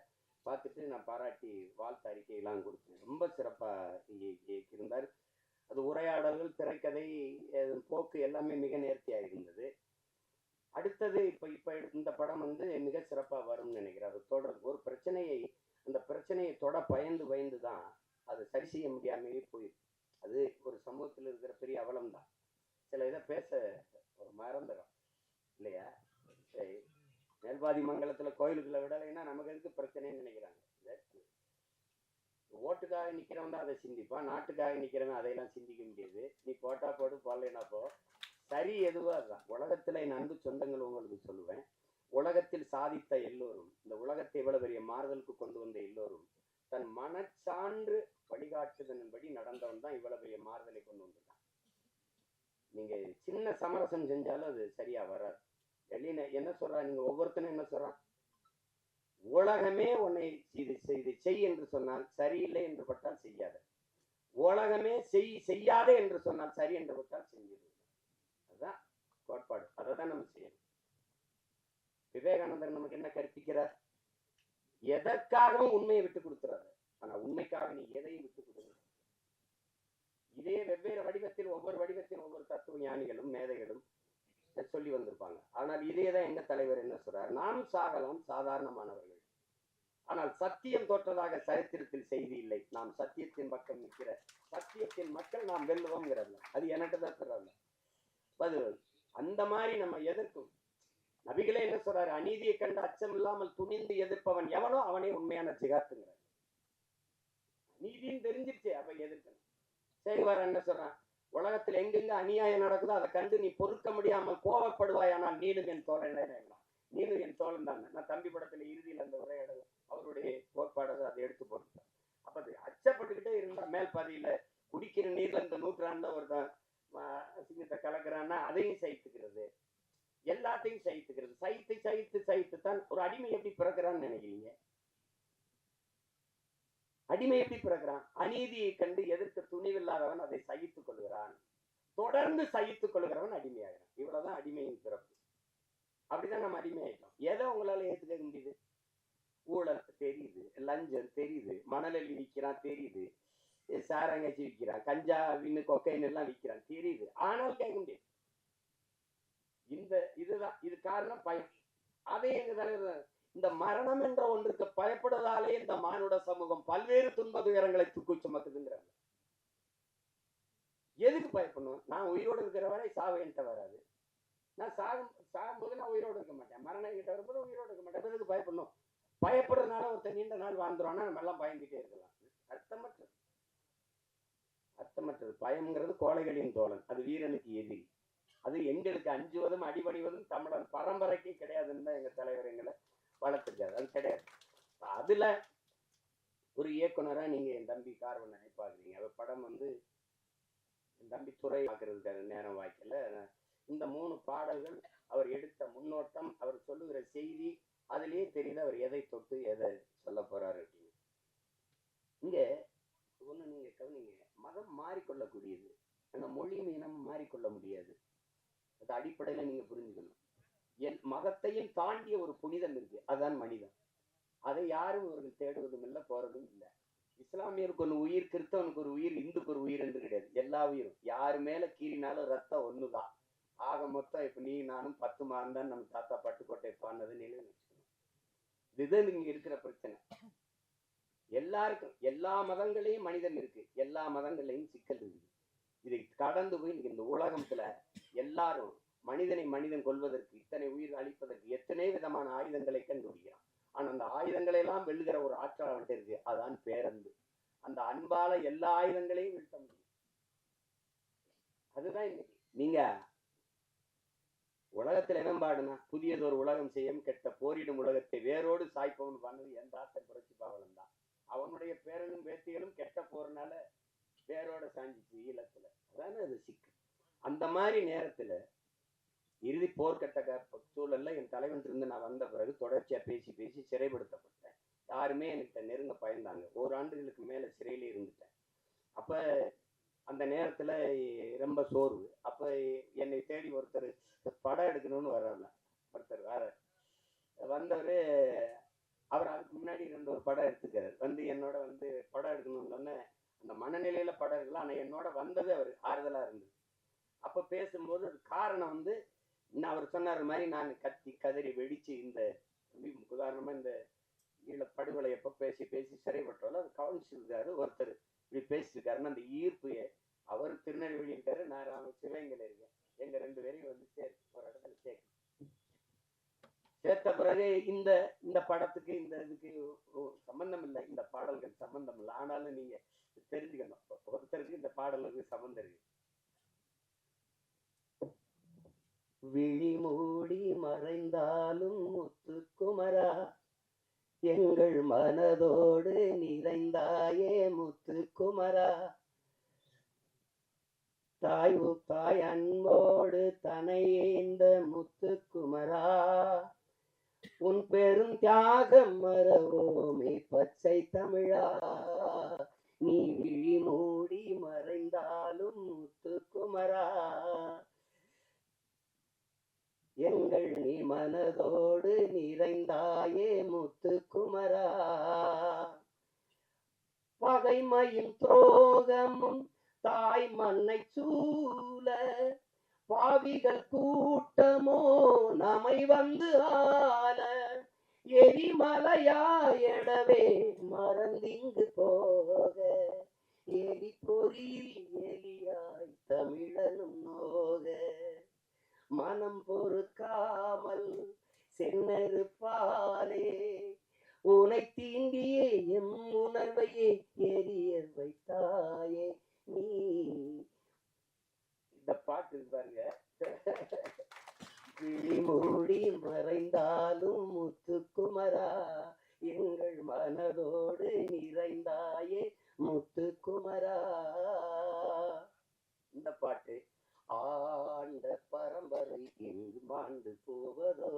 பார்த்துட்டு நான் பாராட்டி வாழ்த்து அறிக்கையெல்லாம் கொடுத்தேன். ரொம்ப சிறப்பாக இயக்கியிருந்தார். அது உரையாடல்கள், திரைக்கதை, போக்கு எல்லாமே மிக நேர்த்தியாக இருந்தது. அடுத்தது இப்போ இந்த படம் மிக சிறப்பாக வரும்னு நினைக்கிறேன். அது தொடர் ஒரு பிரச்சனையை, அந்த பிரச்சனையை பயந்து தான் அதை சரி செய்ய முடியாமையே போயிருக்கு. அது ஒரு சமூகத்தில் இருக்கிற பெரிய அவலம் தான். சில இதை பேச ஒரு மறந்துடும் இல்லையா. சரி, மேல்பாதி மங்கலத்தில் கோயிலுக்குள்ள விடலைன்னா நமக்கு எதுக்கு பிரச்சனைன்னு நினைக்கிறாங்க. ஓட்டுக்காக நிற்கிறவன் தான் அதை சிந்திப்பான், நாட்டுக்காக நிற்கிறவன் அதையெல்லாம் சிந்திக்க முடியாது. நீ போட்டா போடு, போடலைன்னா போ, சரி எதுவா அதுதான். உலகத்துல என் அன்பு சொந்தங்கள் உங்களுக்கு சொல்லுவேன், உலகத்தில் சாதித்த எல்லோரும், இந்த உலகத்தை இவ்வளவு பெரிய மாறுதலுக்கு கொண்டு வந்த எல்லோரும் தன் மனச்சான்று வழிகாட்டுதலின்படி நடந்தவன் தான் இவ்வளவு பெரிய மாறுதலை கொண்டு வந்திருக்கான். நீங்க சின்ன சமரசம் செஞ்சாலும் அது சரியா வராது. வெளியில என்ன சொல்றா, நீங்க ஒவ்வொருத்தனும் என்ன சொல்றான், உலகமே உன்னை இது செய் என்று சொன்னால் சரியில்லை என்று பட்டால் செய்யாத, உலகமே செய்யாதே என்று சொன்னால் சரி என்று பட்டால் செஞ்சிரு. அதுதான் கோட்பாடு. அதை தான் நம்ம செய்யணும். விவேகானந்தர் நமக்கு என்ன கற்பிக்கிறார், எதற்காகவும் உண்மையை விட்டு கொடுத்துறாரு. ஆனா உண்மைக்காக நீ எதையும் விட்டு கொடுக்க. இதே வெவ்வேறு வடிவத்தில், ஒவ்வொரு வடிவத்தில் ஒவ்வொரு தத்துவ ஞானிகளும் மேதைகளும் சொல்லி வந்திருப்பாங்க. ஆனால் இதே தான் எங்க தலைவர் என்ன சொல்றார், நாம் சாகலாம், சாதாரணமானவர்கள், ஆனால் சத்தியம் தோற்றதாக சரித்திரத்தில் செய்தி இல்லை. நாம் சத்தியத்தின் பக்கம் நிற்கிற சத்தியத்தின் மக்கள் நாம் வெல்லுவோங்கிறதுல அது எனக்கு தான் சொல்றாங்க. பதில் அந்த மாதிரி நம்ம எதிர்க்கும். நபிகளே என்ன சொல்றாரு, அநீதியை கண்டு அச்சம் இல்லாமல் துணிந்து எதிர்ப்பவன் எவனோ அவனே உண்மையான ஜிகாத்துங்கிறார். நீதியும் தெரிஞ்சிருச்சு, அப்ப எதிர்க்கணும். சேகுவார் என்ன சொல்றான், உலகத்தில் எங்கெங்க அநியாயம் நடக்குதோ அதை கண்டு நீ பொறுக்க முடியாமல் கோவப்படுவாயானால் நீனும் என் தோழன். நீனும் என் தோழன் தான். நான் தம்பி படத்துல இறுதியில் அந்த உரையாடல் அவருடைய கோட்பாடு அதை எடுத்து போட்டுட்டான். அப்ப அது அச்சப்பட்டுக்கிட்டே இருந்தா மேல் பாதியில குடிக்கிற நீர்ல இந்த நூற்றாண்டுல ஒருத்தன் சிங்கத்தை கலக்குறான்னா அதையும் சகித்துக்கிறது, எல்லாத்தையும் சகித்துக்கிறது. சகித்து தான் ஒரு அடிமை எப்படி பிறக்கிறான்னு நினைக்கிறீங்க? அடிமை எப்படி பிறக்கிறான்? அநீதியை கண்டு எதிர்க்க துணிவில்லாதவன் அதை சகித்துக் கொள்கிறான், தொடர்ந்து சகித்துக் கொள்கிறவன் அடிமையாகிறான். இவ்வளவுதான் அடிமையின் பிறப்பு. அப்படிதான் நம்ம அடிமை ஆயிட்டோம். எதை உங்களால ஏத்துக்க முடியுது? ஊழல் தெரியுது, லஞ்சம் தெரியுது, மணலி விற்கிறான் தெரியுது, சாரங்காச்சி விற்கிறான், கஞ்சா வின்னு கொக்கைன் எல்லாம் விற்கிறான் தெரியுது, ஆனால் கேட்க முடியாது. இதுதான் இது காரணம் பயம். அதே எங்க தலைவர், இந்த மரணம் என்ற ஒன்றுக்கு பயப்படுவதாலே இந்த மானுட சமூகம் பல்வேறு துன்ப துயரங்களை தூக்கி சுமக்குதுங்கிறாங்க. எதுக்கு பயப்படணும்? நான் உயிரோடு இருக்கிற வரை சாவு என்கிட்ட வராது. நான் சாகும்போது நான் உயிரோடு இருக்க மாட்டேன், மரணம் கிட்ட வரும்போது உயிரோடு இருக்க மாட்டேன். எதுக்கு பயப்படணும்? பயப்படுறதுனால ஒருத்தர் நீண்ட நாள் வாழ்ந்துருவானா நம்ம எல்லாம் பயந்துட்டே இருக்கலாம். அர்த்தமற்றது. பயம்ங்கிறது கோழைகளின் தோழன், அது வீரனுக்கு எதிரி. அது எங்களுக்கு அஞ்சுவதும் அடிபணிவதும் தமிழன் பரம்பரைக்கு கிடையாதுன்னு தான் எங்க தலைவர் எங்களை வளர்த்துருக்காரு. அது கிடையாது. அதுல ஒரு இயக்குனரா நீங்க என் தம்பி கார்வண்ணனை பாக்குறீங்க. அவர் படம் என் தம்பி துறை பார்க்கறதுக்கான நேரம் வாய்க்கல. இந்த 3 பாடல்கள், அவர் எடுத்த முன்னோட்டம், அவர் சொல்லுகிற செய்தி, அதுலயே தெரியுது அவர் எதை தொட்டு எதை சொல்ல போறாரு அப்படின்னு. இங்க ஒண்ணு நீங்க கவனிங்க, மதம் மாறிக்கொள்ளக்கூடியது, ஆனா மொழியும் இனமும் மாறிக்கொள்ள முடியாது. அது அடிப்படையில நீங்க புரிஞ்சுக்கணும். மதத்தையும் தாண்டிய ஒரு புனிதம் இருக்கு, அதுதான் மனிதன். அதை யாரும் இவர்கள் தேடுவதும் இல்லை, போறதும் இல்லை. இஸ்லாமியருக்கு ஒரு உயிர், கிறிஸ்தவனுக்கு ஒரு உயிர், இந்துக்கு ஒரு உயிர் என்று கிடையாது. எல்லா உயிரும் யாரு மேல கீறினாலும் ரத்தம் ஒண்ணுதான். ஆக மொத்தம் இப்ப நீ நானும் 10 மாதம் தான் நம்ம தாத்தா பட்டுக்கோட்டை பாடினது நிலைன்னு வச்சுக்கணும். இதுதான் இங்க இருக்கிற பிரச்சனை. எல்லாருக்கும் எல்லா மதங்களையும் மனிதன் இருக்கு, எல்லா மதங்களையும் சிக்கல் இருக்குது. இதை கடந்து போய் இந்த உலகத்துல எல்லாரும் மனிதன் கொள்வதற்கு, இத்தனை உயிர் அழிப்பதற்கு எத்தனை விதமான ஆயுதங்களை கண்டுபிடிக்கிறான். ஆனா அந்த ஆயுதங்களை எல்லாம் வெல்லுகிற ஒரு ஆற்றல் அவன்கிட்ட இருக்கு, அதான் பேரன்பு. அந்த அன்பால எல்லா ஆயுதங்களையும் வீழ்த்த முடியும். அதுதான் இன்னைக்கு நீங்க உலகத்துல என்ன பாடுனா, புதியதொரு உலகம் செய்யும் கெட்ட போரிடும் உலகத்தை வேரோடு சாய்ப்பவன் பண்ணது எந்த ஆட்டம் புரட்சி பாவலன் தான். அவனுடைய பேரனும் பேத்திகளும் கெட்ட போறனால வேரோட சாஞ்சிச்சு ஈழத்துல. அதானே அது சிக்கல். அந்த மாதிரி நேரத்துல இறுதி போர்க்கட்ட சூழல்ல என் தலைவன் இருந்து நான் வந்த பிறகு தொடர்ச்சியா பேசி சிறைப்படுத்தப்பட்டேன். யாருமே எனக்கு நெருங்க பயந்தாங்க. 1 ஆண்டுகளுக்கு மேல சிறையிலே இருந்துட்டேன். அப்ப அந்த நேரத்துல ரொம்ப சோர்வு. அப்ப என்னை தேடி ஒருத்தர் படம் எடுக்கணும்னு வர்றாருல, ஒருத்தர் வேற வந்தவர். அவர் அதுக்கு முன்னாடி 2 படம் எடுத்துக்காரு. என்னோட படம் எடுக்கணும்னு அந்த மனநிலையில படம் இருக்கலாம். ஆனா என்னோட வந்தது அவர் ஆறுதலா இருந்தது. அப்ப பேசும்போது அது காரணம் அவர் சொன்னார் மாதிரி நான் கத்தி கதறி வெடிச்சு இந்த உதாரணமா இந்த ஈழ படுகொலை எப்ப பேசி சிறைப்பட்டோம். அது கவனிச்சிருக்காரு ஒருத்தர் இப்படி பேசிருக்காருன்னு அந்த ஈர்ப்பு. அவர் திருநெல்வேலி இருக்காரு, நான் சிவகங்கையில இருக்கேன். எங்க 2 பேரையும் ஒரு இடத்துல சேர்த்த பிறகு இந்த படத்துக்கு இந்த இதுக்கு சம்பந்தம் இல்லை, இந்த பாடல்கள் சம்பந்தம் இல்லை. ஆனாலும் நீங்க தெரிஞ்சுக்கணும், ஒருத்தருக்கு இந்த பாடலுக்கு சம்பந்தம் இருக்கு. விழி மூடி மறைந்தாலும் முத்துக்குமரா, எங்கள் மனதோடு நிறைந்தாயே முத்துக்குமரா, தாய் அன்போடு தனையேந்த முத்துக்குமரா, உன் பெரும் தியாகம் மறவோமே பச்சை தமிழா, நீ விழி மூடி மறைந்தாலும் முத்துக்குமரா, எங்கள் நீ மனதோடு நிறைந்தாயே முத்துக்குமரா, பகைமையும் துரோகமும் தாய் மண்ணை சூழ, பாவிகள் கூட்டமோ நம்மை வந்து ஆள, எரிமலையாயடவே மறந்திங்கு போக, எரி பொறியில் எலியாய் தமிழனும் நோக, மனம் பொறுக்காமல் சென்னறுப்பாலே உனை தீண்டியே எம் உணர்வையே எரிய வைத்தாயே நீ. இந்த பாட்டு பாருங்க. விழி மூடி மறைந்தாலும் முத்துக்குமரா, எங்கள் மனதோடு நிறைந்தாயே முத்துக்குமரா. இந்த பாட்டு ஆண்ட பரம்பரை இங்கு மாண்டு போவதோ,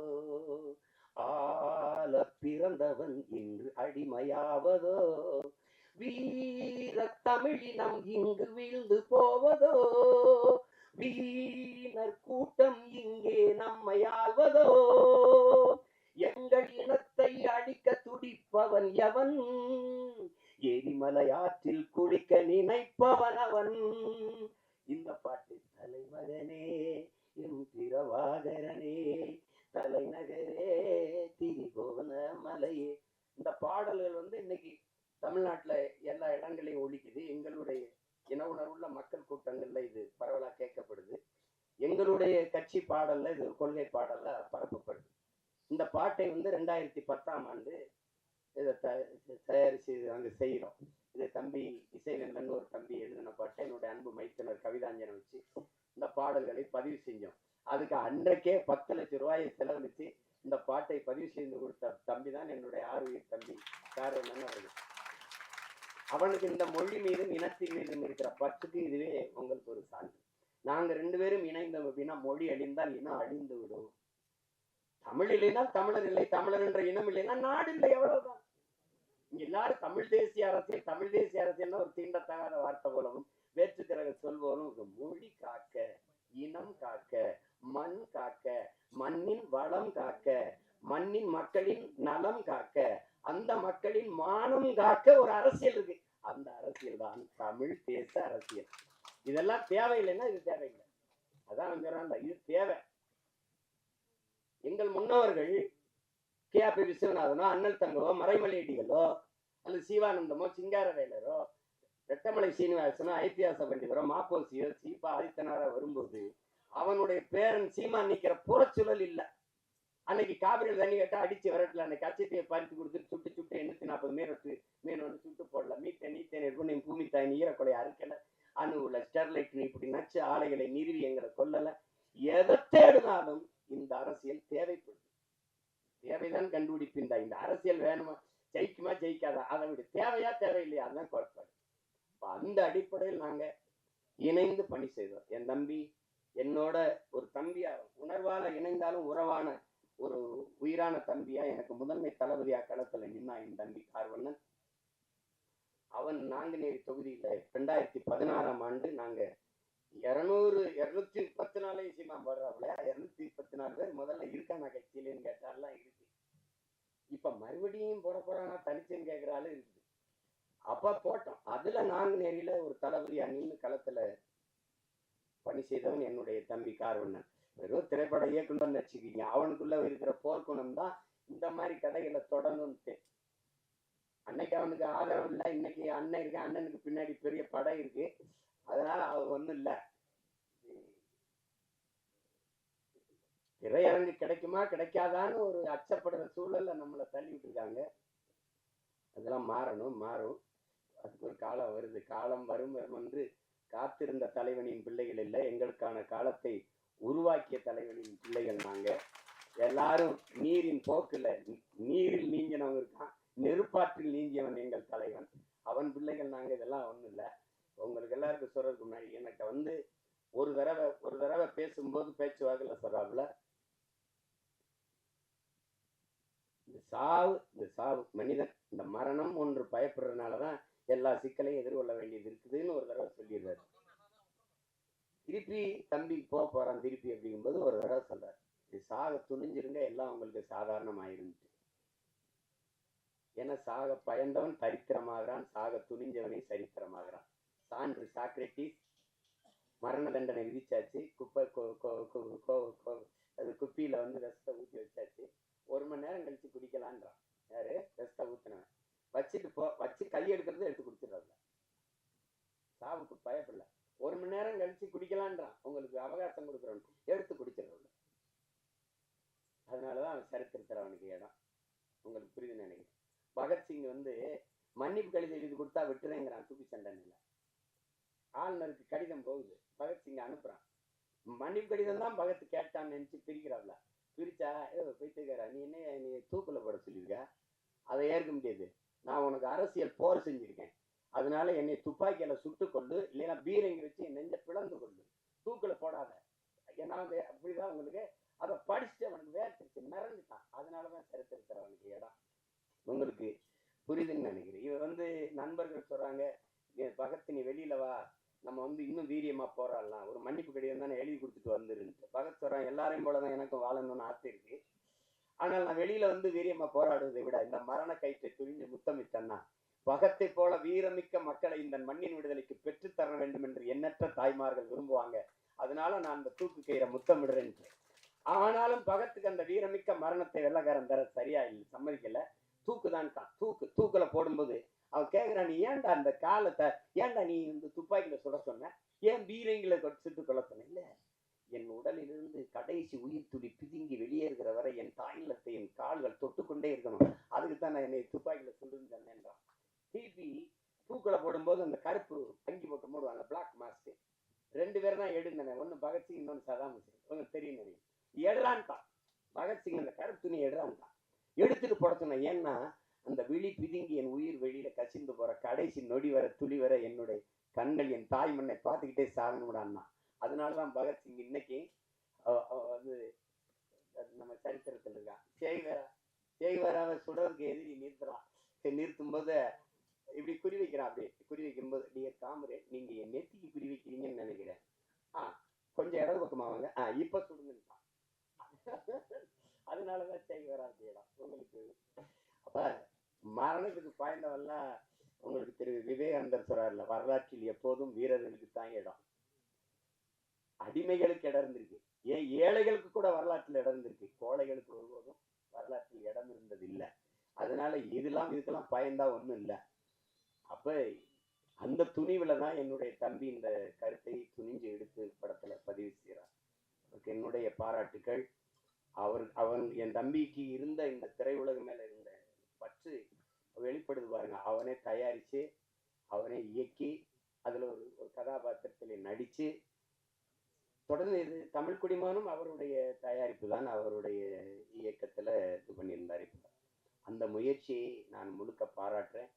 ஆள பிறந்தவன் இன்று அடிமையாவதோ, வீர தமிழினம் இங்கு வீழ்ந்து போவதோ, வீணர் கூட்டம் இங்கே நம்மை ஆள்வதோ, எங்கள் இனத்தை அழிக்க துடிப்பவன் எவன், எரிமலையாற்றில் குளிக்க நினைப்பவன் அவன். இந்த பாட்டு தலைமகனே எம் பிரபாகரனே, தலைநகரே திரிபுவன மலையே. இந்த பாடல்கள் இன்னைக்கு தமிழ்நாட்டுல எல்லா இடங்களையும் ஒலிக்குது. எங்களுடைய இன உணர்வுள்ள மக்கள் கூட்டங்கள்ல இது பரவலா கேட்கப்படுது. எங்களுடைய கட்சி பாடல்ல இது கொள்கை பாடல்ல பரப்பப்படுது. இந்த பாட்டை 2010ஆம் ஆண்டு இதை தயாரிச்சு நாங்க செய்யறோம். இது தம்பி இசைவேந்தன் ஒரு தம்பி எழுதின பாட்டை என்னுடைய அன்பு மைத்தனர் கவிதாஞ்சனை வச்சு இந்த பாடல்களை பதிவு செஞ்சோம். அதுக்கு அன்றைக்கே 10 லட்சம் ரூபாயை செலவழிச்சு இந்த பாட்டை பதிவு செய்து கொடுத்த தம்பி தான் என்னுடைய ஆர்வீர் தம்பி காரணம் அவர்கள். அவனுக்கு இந்த மொழி மீதும் இனத்தின் மீதும் இருக்கிற பற்றுக்கு இதுவே உங்களுக்கு ஒரு சான்று. நாங்க 2 பேரும் இணைந்தோம் அப்படின்னா மொழி அழிந்தால் இனம் அழிந்து விடும். தமிழ் இல்லைன்னா தமிழர் இல்லை, தமிழர் என்ற இனம் இல்லைன்னா நாடு இல்லை, எவ்வளவுதான். இங்க எல்லாரும் தமிழ் தேசிய அரசியல்னா ஒரு தீண்டத்தகாத வார்த்தை போலவும் வேற்றுக்கிற சொல்வோரும் மொழி காக்க, இனம் காக்க, மண் காக்க, மண்ணின் வளம் காக்க, மண்ணின் மக்களின் நலம் காக்க, அந்த மக்களின் மானம் காக்க ஒரு அரசியல் இருக்கு. அந்த அரசியல் தான் தமிழ் தேச அரசியல். இதெல்லாம் தேவையில்லைன்னா இது தேவையில்லை. அதான் சொல்றாங்க, இது தேவை. எங்கள் முன்னவர்கள் கே.ஆர்.பி. விஸ்வநாதனோ, அண்ணல் தங்கவோ, மறைமலையடிகளோ, அல்லது சிவானந்தமோ, சிங்காரவேலரோ, ரெட்டமலை சீனிவாசனோ, ஐத்தியாச பண்டிதரோ, மாப்போசியோ, சீபா ஆதித்தனாரோ வரும்போது அவனுடைய பேரன் சீமான் நிக்கிற புறச்சூழல் இல்லை. அன்னைக்கு காவிரியில் தண்ணி கேட்டா அடிச்சு விரட்டல, அன்னைக்கு கச்சத்தையை பறித்து கொடுத்து சுட்டு 840 மீன் ஒன்று சுட்டு போடல, நீத்தேன் இருக்கும், பூமி தாய் ஈரக்கொலை அறுக்கல, அணுவுல ஸ்டெர்லைட் இப்படி நச்சு ஆலைகளை நிறுவி எங்களை கொல்லல. எதை தேடினாலும் இந்த அரசியல் தேவைப்படுது. தேவைதான் கண்டுபிடிப்பின் தான். இந்த அரசியல் வேணுமா, ஜெயிக்குமா ஜெயிக்காதா, அதை விட தேவையா தேவையில்லையா, அதுதான் கோட்பாடு. அந்த அடிப்படையில் நாங்க இணைந்து பணி செய்தோம். என் தம்பி என்னோட ஒரு தம்பியா, உணர்வால இணைந்தாலும் உறவான ஒரு உயிரான தம்பியா, எனக்கு முதன்மை தளபதியா களத்துல நின்னா என் தம்பி கார்வண்ணன். அவன் நாங்குநேரி தொகுதியில 2016ஆம் ஆண்டு நாங்க 234 சீமா போடுறாப்புல 234 பேர் முதல்ல இருக்கானா கட்சியிலேன்னு கேட்டாலாம் இருக்கு. இப்ப மறுபடியும் போட போறானா தனிச்சுன்னு கேட்கிறாலும் இருக்குது. அப்ப போட்டோம். அதுல நாங்குநேரியில ஒரு தளபதியா நின்று களத்துல பணி செய்தவன் என்னுடைய தம்பி கார்வண்ணன். வெறும் திரைப்பட இயக்குனர் வச்சுக்கிங்க, அவனுக்குள்ள இருக்கிற போர்க்குணம் தான் இந்த மாதிரி கதைகளை தொடர்ந்து. அன்னைக்கு அவனுக்கு ஆதரவு இல்லை, இன்னைக்கு அண்ணன் இருக்கு, அண்ணனுக்கு பின்னாடி பெரிய படம் இருக்கு, அதனால அவர் ஒன்றும் இல்லை. திரையரங்கு கிடைக்குமா கிடைக்காதான்னு ஒரு அச்சப்படுற சூழல்ல நம்மளை தள்ளி விட்டுருக்காங்க. அதெல்லாம் மாறும். அதுக்கு ஒரு காலம் வருது. காலம் வரும் என்று காத்திருந்த தலைவனின் பிள்ளைகள் இல்லை, எங்களுக்கான காலத்தை உருவாக்கிய தலைவனின் பிள்ளைகள் நாங்க. எல்லாரும் நீரின் போக்குல நீரில் நீங்கினவங்க இருக்கான், நெருப்பாற்றில் நீங்கியவன் எங்கள் தலைவன், அவன் பிள்ளைகள் நாங்க. இதெல்லாம் ஒண்ணும் இல்லை. உங்களுக்கு எல்லாருக்கும் சொல்றதுக்கு முன்னாடி எனக்கு ஒரு தடவை பேசும்போது பேச்சுவாக்கில் சொல்றாப்புல, இந்த சாவு மனிதன் இந்த மரணம் ஒன்று பயப்படுறதுனாலதான் எல்லா சிக்கலையும் எதிர்கொள்ள வேண்டியது இருக்குதுன்னு ஒரு தடவை சொல்லிடுறாரு. திருப்பி தம்பி போறான் திருப்பி அப்படிங்கும்போது ஒரு தடவை சொல்றாரு, இது சாக துணிஞ்சிருங்க, எல்லாம் உங்களுக்கு சாதாரணமாயிருந்து. ஏன்னா சாக பயந்தவன் தரித்திரமாகிறான், சாக துணிஞ்சவனே சரித்திரமாகிறான். சான்று சாக்ரட்டிஸ் மரண தண்டனை விதிச்சாச்சு, அது குப்பியில விஷத்தை ஊற்றி வச்சாச்சு, 1 மணி நேரம் கழிச்சு குடிக்கலான்றான். யாரு? விஷத்தை ஊத்தினவன். வச்சு கை எடுக்கிறது எடுத்து குடிச்சிடறதுல, சாவுக்கு பயப்படல. 1 மணி நேரம் கழிச்சு குடிக்கலான்றான், உங்களுக்கு அவகாசம் கொடுக்குறோம், எடுத்து குடிச்சிடறதுல. அதனாலதான் அவன் சரித்திரத்தில் அவனுக்கு இடம். உங்களுக்கு புரியுது நினைக்கிறேன். பகத்சிங் மன்னிப்பு கடிதம் எழுதி கொடுத்தா விட்டுறேங்கிறான் தூக்கி சண்டனையில. ஆளுநருக்கு கடிதம் போகுது, பகத்சிங் அனுப்புறான். மன்னிப்பு கடிதம் தான் பகத் கேட்டான்னு நினைச்சு பிரிக்கிறாப்ல. பிரிச்சா போய்த்துக்கிறா, நீ தூக்குல போட சொல்லியிருக்க, அதை ஏற்க முடியாது. நான் உனக்கு அரசியல் போர் செஞ்சிருக்கேன், அதனால என்னை துப்பாக்கியில சுட்டு கொண்டு, இல்லைன்னா பீரங்கி வச்சு என் நெஞ்ச பிளந்து கொண்டு, தூக்குல போடாத. ஏன்னா அப்படிதான் உங்களுக்கு அதை படிச்சுட்டு அவனுக்கு வேர்த்துச்சு, மிரண்டுட்டான். அதனாலதான் சரித்திரத்தில் அவனுக்கு இடம். உங்களுக்கு புரியுதுன்னு நினைக்கிறேன். இவர் நண்பர்கள் சொல்றாங்க, பகத் நீ வெளியில வா, நம்ம இன்னும் வீரியமா போராடலாம், ஒரு மன்னிப்பு கடிதம் தானே எழுதி கொடுத்துட்டு வந்துருன்ட்டு. பகத் சொல்றான், எல்லாரையும் போலதான் எனக்கும் வாழணும்னு ஆசை இருக்கு, ஆனால் நான் வெளியில வீரியமா போராடுவதை விட இந்த மரண கயிற்றை துணிஞ்சு முத்தமிட்டன்னா பகத்தை போல வீரமிக்க மக்களை இந்த மண்ணின் விடுதலைக்கு பெற்றுத்தர வேண்டும் என்று எண்ணற்ற தாய்மார்கள் விரும்புவாங்க, அதனால நான் இந்த தூக்கு கயிறை முத்தமிடுறேன். ஆனாலும் பகத்துக்கு அந்த வீரமிக்க மரணத்தை வெள்ளக்காரன் தர சரியா இல்லை, சம்மதிக்கல. தூக்குதான் தூக்குல போடும்போது அவன் கேட்கிறான், நீ ஏன்டா அந்த காலத்தை ஏன்டா நீ துப்பாக்கியில சுட சொன்ன, ஏன் பீரங்கில சுட்டு கொள்ள சொன்ன? இல்ல, என் உடலிலிருந்து கடைசி உயிர் துளி பிதுங்கி வெளியேறுகிற வரை என் தாயிலத்தை என் கால்கள் தொட்டுக்கொண்டே இருக்கணும், அதுக்குத்தான் நான் என்னை துப்பாக்கியில சுடுன்னு சொன்னேன்றான். திருப்பி தூக்குல போடும்போது அந்த கருப்பு அங்கி போட்டு போடுவாங்க, பிளாக் மாஸ்க், 2 பேர் தான் எடுந்தேன், ஒன்னு பகத்சிங் இன்னொன்னு சதாம் ஹுசேன். உங்களுக்கு தெரியும் நிறைய எடுறான்ட்டான் பகத்சிங், அந்த கருப்பு துணி எடுறான்ட்டான். எடுத்துட்டு போட சொன்னேன், ஏன்னா அந்த விழி பிதுங்கி என் உயிர் வெளியில கசிந்து போற கடைசி நொடி வர துளி வர என்னுடைய கண்கள் என் தாய் மண்ணை பார்த்துக்கிட்டே சாகணும்டான்னா. அதனாலதான் பகத்சிங் இன்னைக்கு நம்ம சரித்திரத்தில் இருக்கான். சேய்வராவை சுடுறதுக்கு எதிரி நிறுத்தும் போது இப்படி குறி வைக்கிறான். அப்படி குறி வைக்கும் போது, டியர் காம்ரேட், நீங்க என் நெத்திக்கு குறி வைக்கிறீங்கன்னு நினைக்கிறேன், கொஞ்சம் இடது பக்கமா வாங்க, இப்ப சுடுங்கன்னுட்டான். அதனாலதான் சேய்வரா இடம் உங்களுக்கு. அப்ப மரணத்துக்கு பாய்ந்தவெல்லாம் உங்களுக்கு திரு விவேகானந்தர் சொல்றாருல, வரலாற்றில் எப்போதும் வீரர்களுக்கு தான் இடம். அடிமைகளுக்கு இடம் இருந்திருக்கு, ஏன் ஏழைகளுக்கு கூட வரலாற்றில் இடம் இருந்திருக்கு, கோழைகளுக்கு ஒருபோதும் வரலாற்றில் இடம் இருந்தது இல்லை. அதனால இதுக்கெல்லாம் பயந்தா ஒன்றும் இல்லை. அப்ப அந்த துணிவுல தான் என்னுடைய தம்பி இந்த கருத்தை துணிஞ்சு எடுத்து படத்துல பதிவு செய்கிறார். அவருக்கு என்னுடைய பாராட்டுக்கள். அவன் என் தம்பிக்கு இருந்த இந்த திரையுலக மேல இருந்த பற்று வெளிப்படுது பாருங்க. அவனே தயாரிச்சு, அவனே இயக்கி, அதுல ஒரு கதாபாத்திரத்தில் நடிச்சு, தொடர்ந்து இது தமிழ் குடிமகனும் அவருடைய தயாரிப்பு தான், அவருடைய இயக்கத்துல இது பண்ணியிருந்தார். இப்ப அந்த முயற்சியை நான் முழுக்க பாராட்டுறேன்.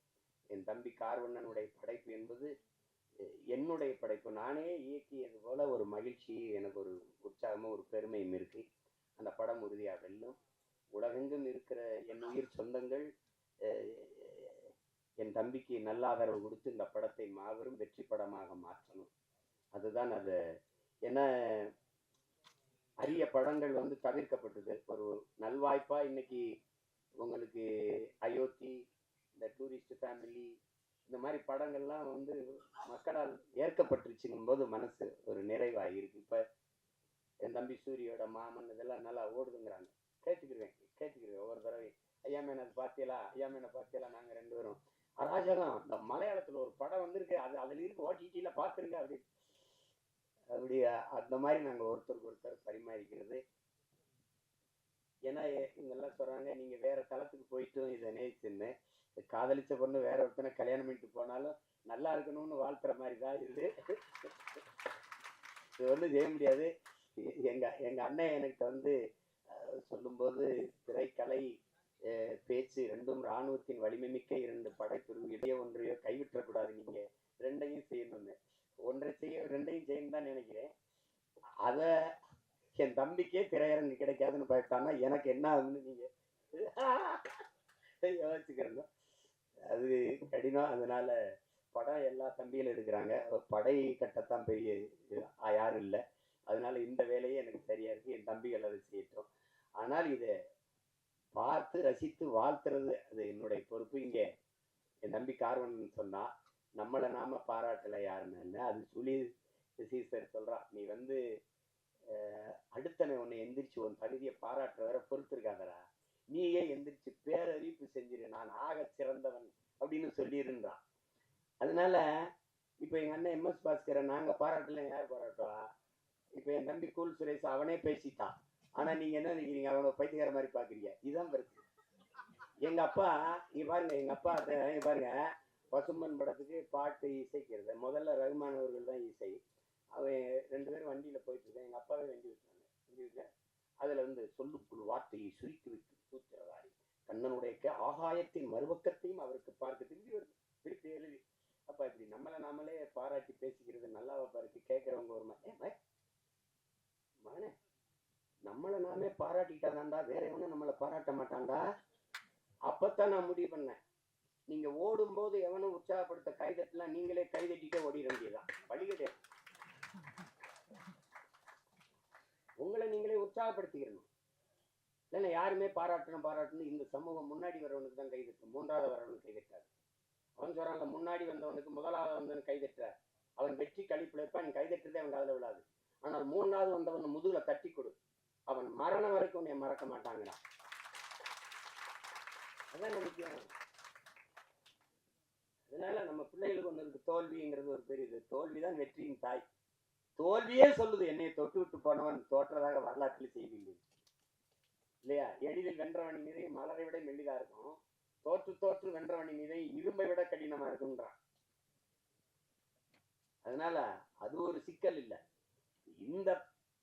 என் தம்பி கார்வண்ணனுடைய படைப்பு என்பது என்னுடைய படைப்பு. நானே இயக்கியது போல ஒரு மகிழ்ச்சி, எனக்கு ஒரு உற்சாகமும் ஒரு பெருமையும் இருக்கு. அந்த படம் உறுதியாக வெல்லும். உலகெங்கும் இருக்கிற என் உயிர் சொந்தங்கள் என் தம்பிக்கு நல்ல ஆதரவு கொடுத்து இந்த படத்தை மாபெரும் வெற்றி படமாக மாற்றணும். அதுதான் அது. ஏன்னா அரிய படங்கள் தவிர்க்கப்பட்டது. ஒரு நல்வாய்ப்பா இன்னைக்கு உங்களுக்கு அயோத்தி, இந்த டூரிஸ்ட் ஃபேமிலி, இந்த மாதிரி படங்கள்லாம் மக்களால் ஏற்கப்பட்டுருச்சுங்கும் போது மனசு ஒரு நிறைவாக இருக்கு. இப்போ என் தம்பி சூரியோட மாமன் இதெல்லாம் நல்லா ஓடுதுங்கிறாங்க. கேட்டுக்கிருவேன் ஒவ்வொரு தடவை, ஐயா மேன் அது பார்த்தியலா, ஐயா மேனை பார்த்தியலா. நாங்கள் 2 பேரும் அராஜகம், இந்த மலையாளத்தில் ஒரு படம் வந்திருக்கு, அதில் இருக்கு, ஓடிடியில் பார்த்துருங்க அப்படி அந்த மாதிரி நாங்கள் ஒருத்தருக்கு ஒருத்தர் பரிமாறிக்கிறது. ஏன்னா இவங்கெல்லாம் சொல்கிறாங்க, நீங்கள் வேற தளத்துக்கு போயிட்டும் இதை நேசிச்சுன்னு, காதலிச்ச பொண்ணு வேற ஒருத்தனை கல்யாணம் பண்ணிட்டு போனாலும் நல்லா இருக்கணும்னு வாழ்த்துற மாதிரி தான் இது. இது ஒன்றும் செய்ய முடியாது. எங்க அண்ணன் எனக்கு சொல்லும்போது, திரைக்கலை பேச்சு ரெண்டும் இராணுவத்தின் வலிமை மிக்க 2 படைப்பிரிவு, இடையே ஒன்றையோ கைவிட்டக்கூடாது, நீங்க 2ஐயும் செய்யணும்னு. ஒன்றை செய்ய 2ஐயும் செய்யணும் தான் நினைக்கிறேன். அதை என் தம்பிக்கே திரையரங்கு கிடைக்காதுன்னு பயப்பட்டான்னா எனக்கு என்ன ஆகுதுன்னு நீங்க யோசிச்சுக்கிறோம். அது கடினம். அதனால படம் எல்லா தம்பியிலும் எடுக்கிறாங்க, படை கட்டத்தான் பெரிய யாரும் இல்லை. அதனால இந்த வேலையே எனக்கு சரியா இருக்கு. என் தம்பிகள் அதை செய்யட்டும். ஆனால் இதை பார்த்து ரசித்து வாழ்த்துறது அது என்னுடைய பொறுப்பு. இங்கே என் தம்பி கார்வன் சொன்னா, நம்மளை நாம பாராட்டலை யாருன்னு. அது சொல்லி சீசர் சொல்றான், நீ அடுத்தனை உன்னை எந்திரிச்சு உன் தகுதியை பாராட்டுற வர பொறுத்திருக்காதரா, நீயே எந்திரிச்சு பேரறிவிப்பு செஞ்சிரு, நான் ஆக சிறந்தவன் அப்படின்னு சொல்லிருந்தான். அதனால இப்ப எங்க அண்ணன் MS பாஸ்கரை நாங்க பாராட்டல, யார் பாராட்டுவா? இப்ப என் தம்பி கூல் சுரேஷ் அவனே பேசிட்டான். ஆனா நீங்க என்ன நினைக்கிறீங்க, அவனை பைத்தியக்கார மாதிரி பாக்குறீங்க. இதுதான் பிரச்சனை. எங்க அப்பா பாருங்க, எங்க அப்பா பாருங்க, பசும்பன் படத்துக்கு பாட்டு இசைக்கிறது முதல்ல ரகுமான் அவர்கள் தான் இசை. அவன் 2 பேரும் வண்டியில போயிட்டு இருக்கேன், எங்க அப்பாவே வண்டி விட்டாங்க. அதுல சொல்லுக்குள் வார்த்தையை சுருக்கி விட்டு சூத்திரவாரி கண்ணனுடைய ஆகாயத்தின் மறுபக்கத்தையும் அவருக்கு பார்க்க திரும்பி வருது, திருப்பி எழுதி. அப்ப இப்படி நம்மளை நாமளே பாராட்டி பேசிக்கிறது நல்லாவா பாருக்கு? கேட்கறவங்க ஒரு மகனே, நம்மளை நாமே பாராட்டிட்டாதான்டா, வேற எவனும் நம்மளை பாராட்ட மாட்டான்டா. அப்பத்தான் நான் முடிவு பண்ணேன், நீங்க ஓடும் போது எவனும் உற்சாகப்படுத்த கைதட்டலாம், நீங்களே கைதட்டிட்டே ஓடிட வேண்டியதுதான், வழி கிடையாது. உங்களை நீங்களே உற்சாகப்படுத்திக்கிறணும். இல்லைன்னா யாருமே பாராட்டணும் இந்த சமூகம் முன்னாடி வரவனுக்கு தான் கைதட்டும், 3வது வரவனுக்கு கைதட்டாது. அவன் சொல்றாங்க, முன்னாடி வந்தவனுக்கு 1வது வந்தவனுக்கு கைதட்டுற, அவன் வெற்றி கழிப்பிழைப்பா, நீ கைதட்டுறதே அவன் காதுல விழாது. ஆனால் 3வது வந்தவன் முதுகுல தட்டி கொடு, அவன் மரணம் வரைக்கும் உன்னை மறக்க மாட்டாங்கடா. அதான் முக்கியம். அதனால நம்ம பிள்ளைகளுக்கு ஒன்று இருக்கு, தோல்விங்கிறது ஒரு பெரிய தோல்விதான் வெற்றியின் தாய். தோல்வியே சொல்லுது, என்னை தொட்டு விட்டு போனவன் தோற்றதாக வரலாற்றில் செய்தி இல்லையா? எளிதில் வென்றவனின் மீதை மலரை விட மெல்லிதா இருக்கும், தோற்று வென்றவனின் மீதை இரும்பை விட கடினமா இருக்குன்றான். அதனால அது ஒரு சிக்கல் இல்லை.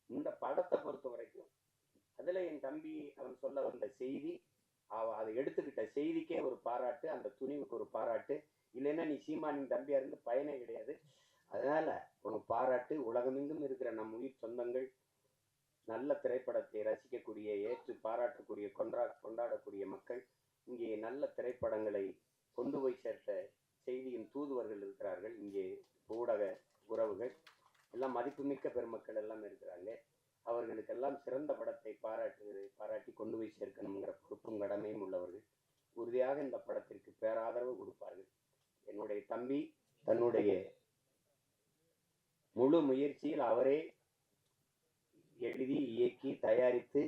இந்த படத்தை பொறுத்த வரைக்கும் அதுல என் தம்பி அவன் சொல்ல வந்த செய்தி, அதை எடுத்துக்கிட்ட செய்திக்கே ஒரு பாராட்டு, அந்த துணிவுக்கு ஒரு பாராட்டு. இல்லைன்னா நீ சீமானின் தம்பியா இருந்து பயனே கிடையாது. அதனால உனக்கு பாராட்டு. உலகமெங்கும் இருக்கிற நம் உயிர் சொந்தங்கள் நல்ல திரைப்படத்தை ரசிக்கக்கூடிய, ஏற்று பாராட்டக்கூடிய, கொண்டாடக்கூடிய மக்கள், இங்கே நல்ல திரைப்படங்களை கொண்டு போய் சேர்த்த செய்தியின் தூதுவர்கள் இருக்கிறார்கள். இங்கே ஊடக உறவுகள் எல்லாம் மதிப்புமிக்க பெருமக்கள் எல்லாம் இருக்கிறாங்க. அவர்களுக்கெல்லாம் சிறந்த படத்தை பாராட்டி கொண்டு போய் சேர்க்கணுங்கிற பொறுப்பும் கடமையும் உள்ளவர்கள். உறுதியாக இந்த படத்திற்கு பேராதரவு கொடுப்பார்கள். என்னுடைய தம்பி தன்னுடைய முழு முயற்சியில் அவரே எழுதி இயக்கி தயாரித்து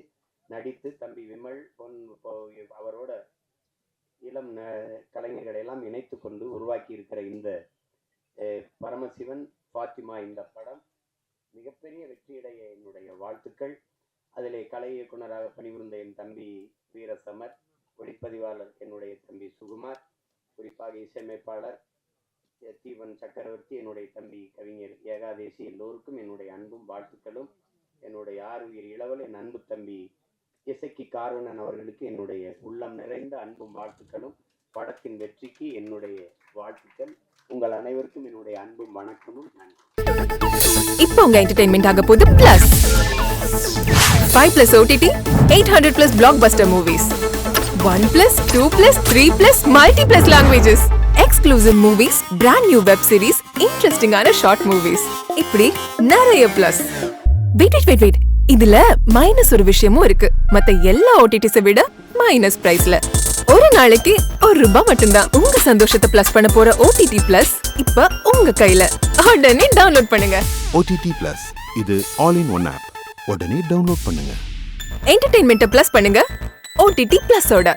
நடித்து தம்பி விமல் அவரோட இளம் கலைஞர்களை எல்லாம் இணைத்து கொண்டு உருவாக்கி இருக்கிற இந்த பரமசிவன் ஃபாத்திமா இந்த படம் மிகப்பெரிய வெற்றியடைய என்னுடைய வாழ்த்துக்கள். அதிலே கலை இயக்குனராக பணிபுரிந்த என் தம்பி வீரசமர், ஒளிப்பதிவாளர் என்னுடைய தம்பி சுகுமார், குறிப்பாக இசையமைப்பாளர் தீவன் சக்கரவர்த்தி, என்னுடைய தம்பி கவிஞர் ஏகாதேசி, எல்லோருக்கும் என்னுடைய அன்பும் வாழ்த்துக்களும். என்னுடைய ஆறுயிர் இளவல் என் அன்பு தம்பி இசைக்கு காரணன் அவர்களுக்கு என்னுடைய உள்ளம் நிறைந்த அன்பும் வாழ்த்துக்களும். படத்தின் வெற்றிக்கு என்னுடைய வாழ்த்துக்கள். உங்கள் அனைவருக்கும் என்னுடைய அன்பும் வணக்கமும் நன்றி. இப்போ உங்க என்டர்டெயின்மெண்ட் ஆக போகுது plus 5+ OTT 800+ blockbuster movies 1+, 2+, 3+, multi+ languages exclusive movies, brand new web series, interesting ஆன short movies, இப்படி நிறைய பிளஸ். வெயிட் இதுல மைனஸ் ஒரு விஷயமும் இருக்கு. மத்த எல்லா ஓடிடிஸை விட மைனஸ் பிரைஸ்ல ஒரு நாளைக்கு ₹1 மட்டும்தான். உங்க சந்தோஷத்தை பிளஸ் பண்ண போற OTT பிளஸ் இப்ப உங்க கையில. உடனே டவுன்லோட் பண்ணுங்க. OTT Plus இது ஆல் இன் ஒன் ஆப். உடனே டவுன்லோட் பண்ணுங்க. என்டர்டெயின்மெண்ட்டை பிளஸ் பண்ணுங்க OTT பிளஸோட.